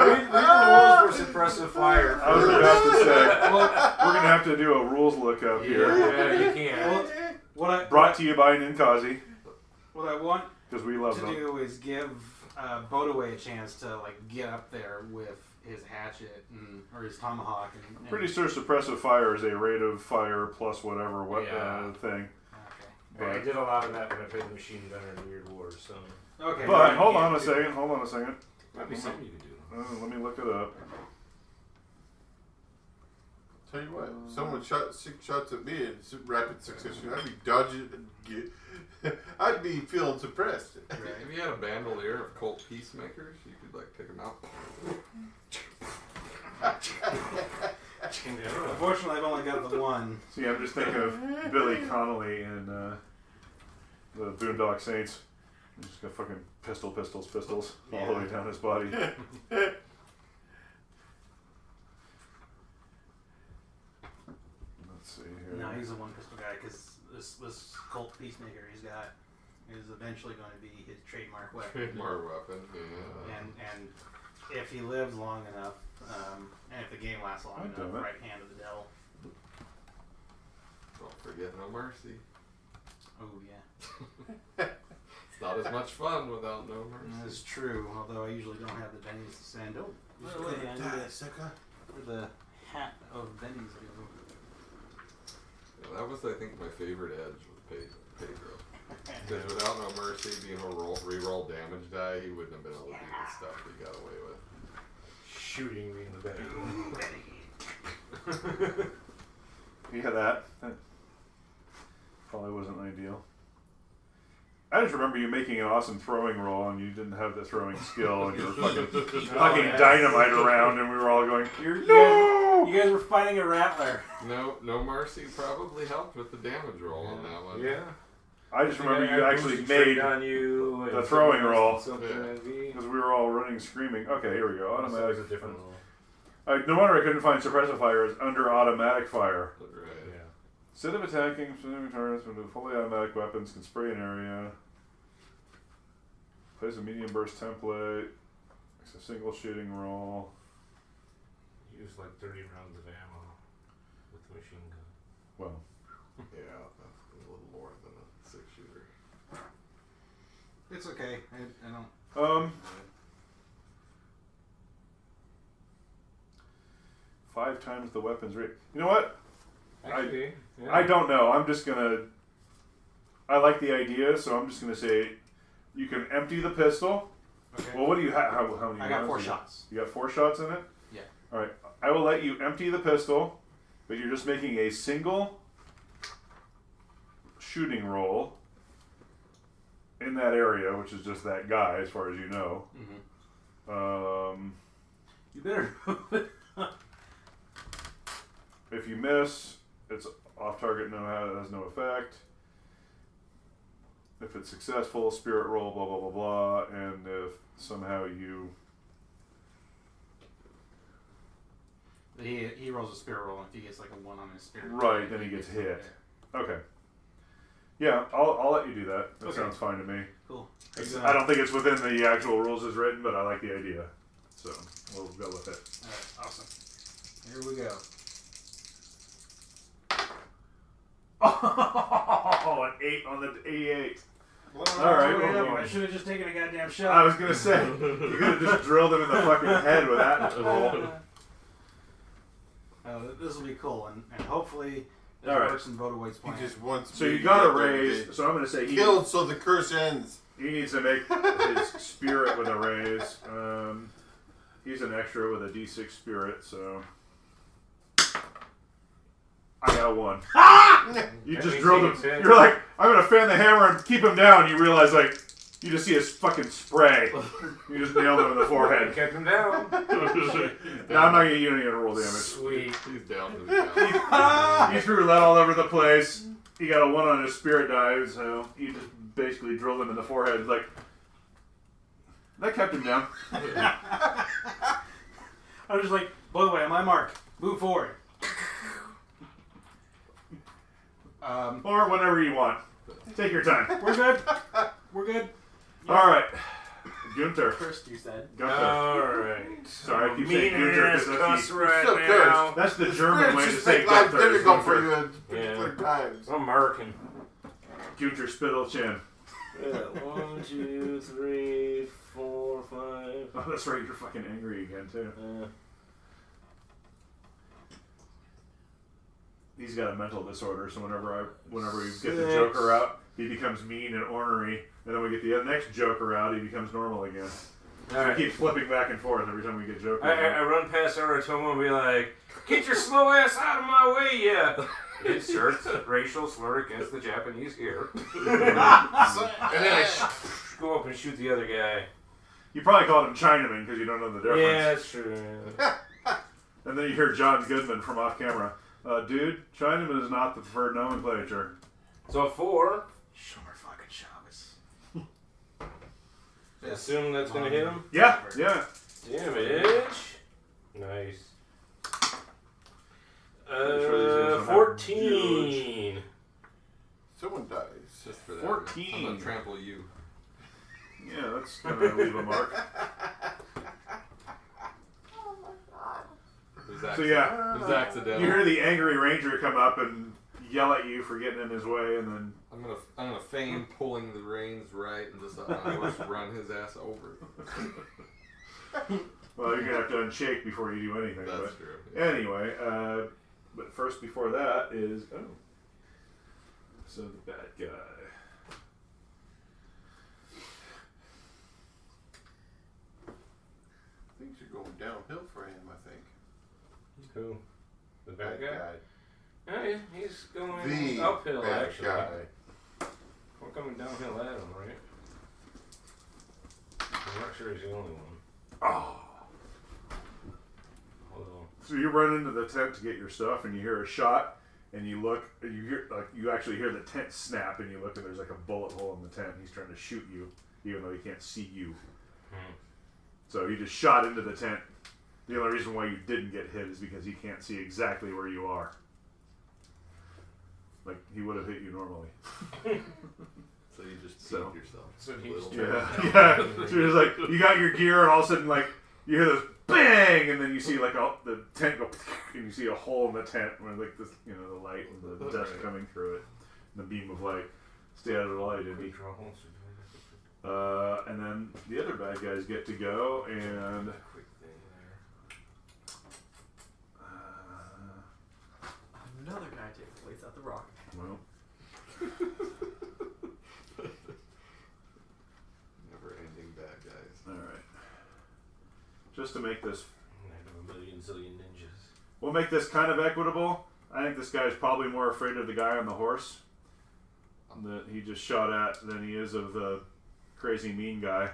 Read the rules for suppressive fire. I was about to say, we're going to have to do a rules lookup here. Yeah, you can. Well, Brought to you by Ninkazi, what I want because we love to them. do is give Bodaway a chance to get up there with his hatchet or his tomahawk. And Pretty sure suppressive fire is a rate of fire plus whatever Yeah. thing. Okay. I did a lot of that when I played the machine gunner in Weird Wars, so Okay. But hold on a second. might be something you can do. Let me look it up. Tell you what, someone shot 6 shots at me in rapid succession. I'd be dodging and I'd be feeling suppressed. If you had a bandolier of cult peacemakers, you could take them out. Unfortunately, I've only got the one. See, I'm just thinking of Billy Connolly in the Boondock Saints. He's just got fucking pistols all the way down his body. Let's see here. No, he's a one pistol guy because this cult peacemaker he's got is eventually going to be his trademark weapon. Trademark weapon, yeah. And if he lives long enough, and if the game lasts long I'd do enough, it. right hand of the devil. Don't forget no mercy. Oh yeah. not as much fun without no mercy. That's true, although I usually don't have the bennies to send. Oh, You're wait, gonna die, sucker. where'd the hat of bennies go? Yeah, that was, I think, my favorite edge with Pedro. Because without no mercy being a reroll damage die, he wouldn't have been able to do the stuff he got away with. Shooting me in the back. Yeah, that probably wasn't ideal. I just remember you making an awesome throwing roll, and you didn't have the throwing skill, and you were fucking dynamite around, and we were all going, "No!" You guys were fighting a rattler. No mercy probably helped with the damage roll on that one. Yeah. I just remember you actually boosted made on you the throwing roll. Something because we were all running screaming. Okay, here we go. That Automatic. was a different roll. No wonder I couldn't find suppressive fire is under automatic fire. Right. Yeah. Instead of attacking specific targets with fully automatic weapons, can spray an area. Plays a medium burst template. Makes a single shooting roll. Use like 30 rounds of ammo with the machine gun. Well, Yeah, that's a little more than a 6-shooter. It's okay. I don't. 5 times the weapons rate. You know what? Actually, I don't know. I'm just gonna. I like the idea, so I'm just gonna say, you can empty the pistol. Okay. Well, what do you have? How many? I got rounds 4 do you- shots. You got 4 shots in it? Yeah. All right. I will let you empty the pistol, but you're just making a single shooting roll in that area, which is just that guy, as far as you know. Mm-hmm. You better. If you miss, it's off target. No, it has no effect. If it's successful, spirit roll, blah blah blah blah, and if somehow you He rolls a spirit roll, and if he gets like a 1 on his spirit, right, then he gets hit. Okay. Yeah, I'll let you do that. That Okay. sounds fine to me. Cool. I don't think it's within the actual rules as written, but I like the idea, so we'll go with it. Alright, awesome. Here we go. Oh, an 8 on the 88. All right, well, I should have just taken a goddamn shot. I was gonna say you could have just drilled him in the fucking head with that roll. This will be cool, and hopefully it All right. works in Voda White's He plan. just wants So me you to got get a there raise. today. So I'm gonna say Killed so the curse ends. he needs to make his spirit with a raise. He's an extra with a D6 spirit, so I got a 1. You That just means drilled he him. gets hit. You're like, I'm gonna fan the hammer and keep him down. You realize, like, you just see his fucking spray. You just nailed him in the I forehead. kept him down. No, I'm not gonna. You don't need to roll damage. Sweet. He's down to the count. He threw lead all over the place. He got a 1 on his spirit die, so you just basically drilled him in the forehead. Like, that kept him down. I was just like, by the way, on my mark, move forward. Or whenever you want. Take your time. We're good. We're good. All right. Gunther. First, you said. Gunther. Alright. Sorry, I keep saying Gunther Mean-ass because cuss that's, right Still now. that's the German way to Just say make life Gunther. is difficult for Gunther. you at particular times. I'm American. Gunther Spittle Chin. 1, 2, 3, 4, 5. Oh, that's right. You're fucking angry again, too. He's got a mental disorder, so whenever we get the 6. Joker out, he becomes mean and ornery, and then we get the next Joker out, he becomes normal again. So Alright. he keeps flipping back and forth every time we get Joker I out. run past Aratomo and be like, get your slow ass out of my way, yeah. Inserts racial slur against the Japanese here. And then I go up and shoot the other guy. You probably called him Chinaman because you don't know the difference. Yeah, that's true. And then you hear John Goodman from off camera. Dude, Chinaman is not the preferred nomenclature. So 4. Shomer fucking Shabbos. I assume that's gonna hit him. Yeah, yeah. Damage. Nice. Pretty sure these guys don't have 14. Someone dies. Just for that. 14. I'm gonna trample you. Yeah, that's gonna leave a mark. So yeah, It was accidental. you hear the angry ranger come up and yell at you for getting in his way, and then I'm I'm gonna feign pulling the reins right and just almost run his ass over. Well, you're gonna have to unshake before you do anything. That's but true. Yeah. Anyway, but first before that is so the bad guy. Things are going downhill for him, I think. Who? The bad guy? guy. Oh, yeah, he's going The uphill, bad actually. guy. We're coming downhill at him, right? I'm not sure he's the only one. Oh. Hold on. So you run into the tent to get your stuff, and you hear a shot, and you look, and you actually hear the tent snap, and you look, and there's like a bullet hole in the tent. He's trying to shoot you, even though he can't see you. So he just shot into the tent. The only reason why you didn't get hit is because he can't see exactly where you are. Like he would have hit you normally. So you just So- beat yourself. So a he was little trying bit. Yeah. So you're just like, you got your gear, and all of a sudden, like, you hear this bang, and then you see like the tent go, and you see a hole in the tent where like this, the light and the dust coming through it, and the beam of light. Stay out of the light, Indy. And then the other bad guys get to go, and Quick thing Another guy takes place at the rock. well, Never-ending bad guys. all right. Just to make this, there. 1 million zillion ninjas. we'll make this kind of equitable. I think this guy's probably more afraid of the guy on the horse that he just shot at than he is of the crazy mean guy.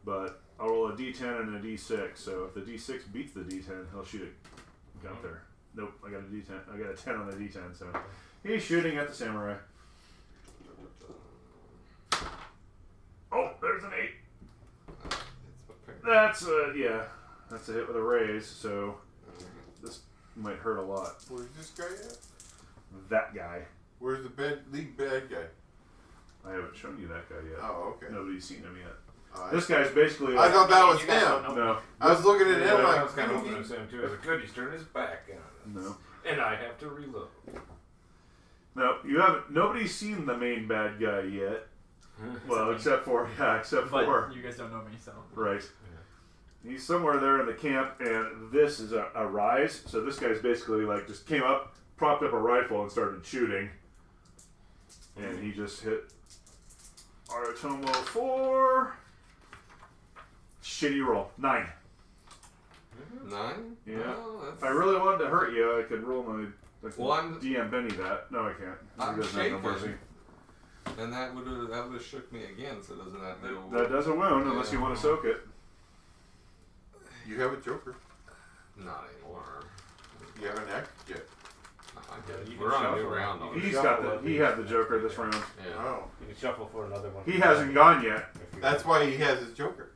But I'll roll a d10 and a d6. So if the d6 beats the d10, he'll shoot it out there. Nope, I got a d10. I got a 10 on the d10. So he's shooting at the samurai. Oh, there's an 8. It's my parents. That's that's a hit with a raise. So this might hurt a lot. Where's this guy at? That guy. Where's the lead bad guy? I haven't shown you that guy yet. Oh, okay. Nobody's seen him yet. I- This guy's basically. I thought that was You guys don't him. know. No, I was looking at him I like, was kind of hoping it was him too. I was like, good, he's turned his back on us. no, And I have to reload. no. You haven't. Nobody's seen the main bad guy yet. Well, except for But you guys don't know me, so. right. He's somewhere there in the camp, and this is a rise. So this guy's basically like just came up, propped up a rifle, and started shooting. And he just hit Aratomo for shitty roll 9. 9? Yeah. Well, If I really wanted to hurt you, I could roll my. I could Well, I'm- DM Benny that. No, I can't. I'm He doesn't have no mercy. shaking. And that would have shook me again, so doesn't that do? That doesn't wound unless you want to soak it. you have a joker. Not anymore. You have an act yet. You can We're on a new shuffle. round. You though. can He's shuffle got the. it. He had the Joker this round. Yeah. Oh. You can shuffle for another one. He hasn't gone yet. If you- That's why he has his joker.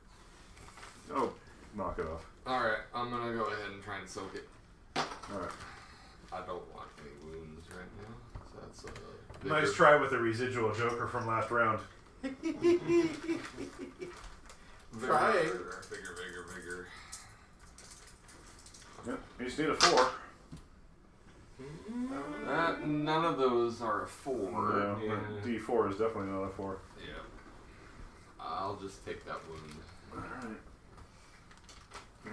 Oh, knock it off. Alright, I'm gonna go ahead and try and soak it. All right. I don't want any wounds right now. So that's Nice try with the residual Joker from last round. Try. Vigor. Yep. You just need a 4. None of those are a 4. No, Yeah. D4 is definitely not a 4. Yeah. I'll just take that wound. All right.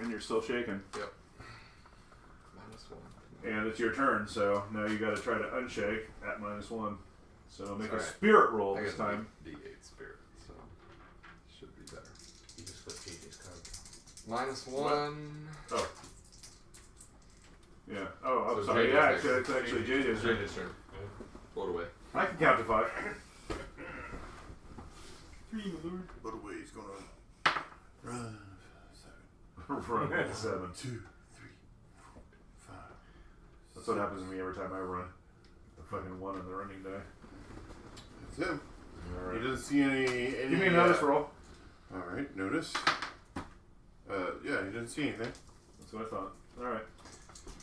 And you're still shaking. Yep. -1. And it's your turn, so now you got to try to unshake at -1. So make a Alright. spirit roll I this got time. D8 spirit, so should be better. You just put TJ's card. -1. Oh. Yeah. Oh, I'm So sorry. JJ's Yeah, next. actually, it's actually JJ's turn. JJ's turn. Float away. I can count to 5. 3, my lord. What away he's going on. Run. 7. Run at 7. 2, 3, 4, 5. That's what happens to me every time I run. The fucking 1 on the running die. That's him. He Alright. doesn't see any. Give me a notice roll. Alright, notice. Yeah, he doesn't see anything. That's what I thought. Alright.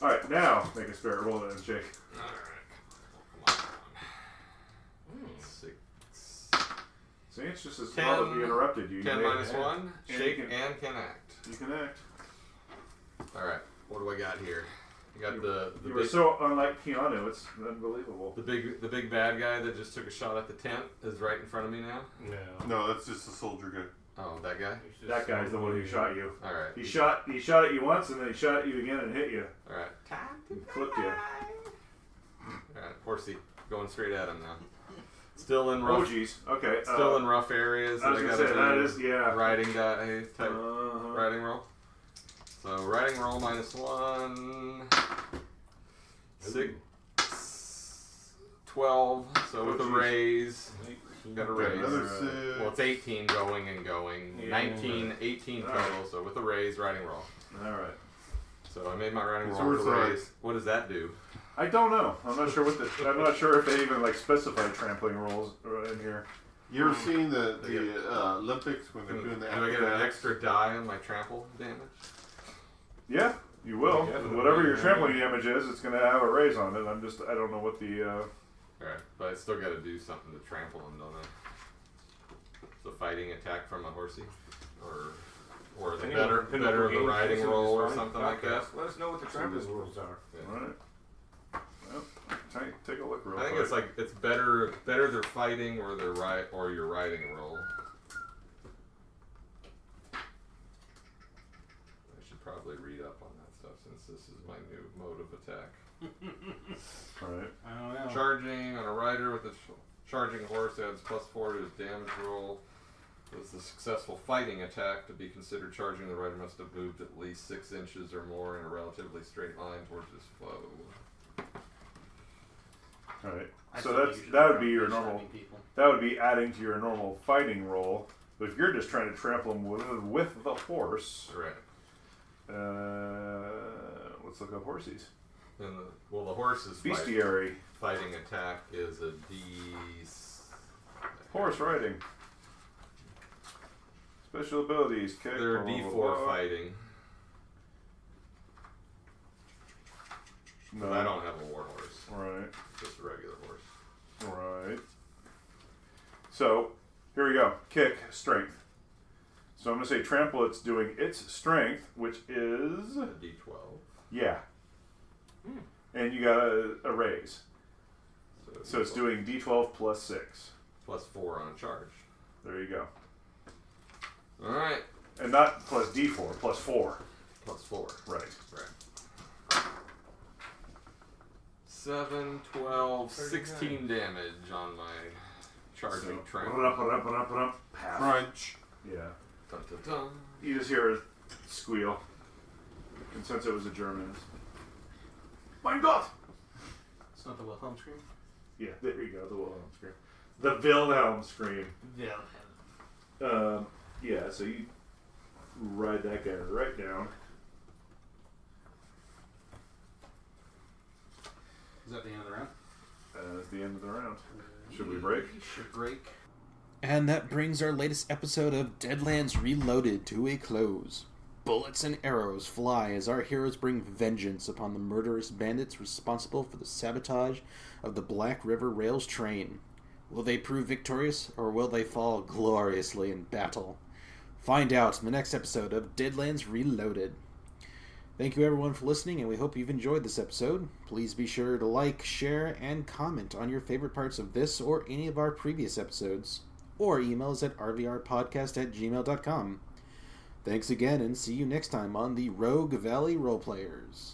Alright, now make a spirit roll and shake. Alright. Come on. 6. See, it's just as 10 well that we interrupted you. 10 You minus made- 1. And Shake you can- and can act. You can act. Alright. What do I got here? You got the You were big, so unlike Keanu, it's unbelievable. the big bad guy that just took a shot at the tent is right in front of me now. No, that's just a soldier guy. Oh, that guy. That guy's the one who shot you. All right. He shot at you once, and then he shot at you again and hit you. All right. Flipped you. All right. Horsey going straight at him now. Still in Oh, rough. jeez. Okay. Still in rough areas. I was that gonna say, that is, yeah. riding die type Uh-huh. riding roll. So riding roll -1. 6, 12. So with a geez. raise, you got a Okay, raise. another 6. Well, it's 18 going and going. Yeah. 19, 18 total. Alright. So with a raise, riding roll. All right. So I made my riding It's roll with a worth raise. What does that do? I don't know. I'm not sure I'm not sure if they even like specify trampling rolls in here. You ever seen the Olympics when they're Do doing the I get an extra die on my trample damage? Yeah, you will. Yeah, Whatever your yeah. trampling damage is, it's going to have a raise on it. I don't know what the. Alright, but I still got to do something to trample him, don't I? So fighting attack from a horsey, or the better of the riding roll or something like that. Let us know what the trampling rules are. Yeah. All right. Well, take a look real I think quick. it's like it's better they're fighting or they're or you're riding a roll. I should probably read up on that stuff since this is my new mode of attack. All right. I don't know. Charging on a rider with a charging horse adds +4 to his damage roll. Was the successful fighting attack to be considered charging, the rider must have moved at least 6 inches or more in a relatively straight line towards his foe. All right. I So think you should that would be probably your be normal. shouting people. That would be adding to your normal fighting roll. But if you're just trying to trample him with the horse, Right. let's look up horses. And the horse's Bestiary. fighting attack is a D. Horse riding. Special abilities. Kick. They're blah, blah, D4 blah, blah. fighting. No. But I don't have a war horse. Right. Just a regular horse. Right. So, here we go. Kick, strength. So I'm going to say trample, it's doing its strength, which is... A D12. Yeah. And you got a raise. So it's doing D12 plus 6. +4 on charge. There you go. Alright. And not plus D4, plus 4. +4. Right. Right. 7, 12, 16 damage on my charging tramp. Crunch. Yeah. Dun, dun, dun. You just hear a squeal. And since it was a German, mein Gott! It's not the Wilhelm scream? Yeah, there you go, the Wilhelm scream. The Wilhelm scream. Wilhelm. Yeah, so you ride that guy right down. Is that the end of the round? That's the end of the round. Should we break? We should break. And that brings our latest episode of Deadlands Reloaded to a close. Bullets and arrows fly as our heroes bring vengeance upon the murderous bandits responsible for the sabotage of the Black River Rails train. Will they prove victorious, or will they fall gloriously in battle? Find out in the next episode of Deadlands Reloaded. Thank you everyone for listening, and we hope you've enjoyed this episode. Please be sure to like, share, and comment on your favorite parts of this or any of our previous episodes. Or email us at rvrpodcast@gmail.com. Thanks again, and see you next time on the Rogue Valley Roleplayers.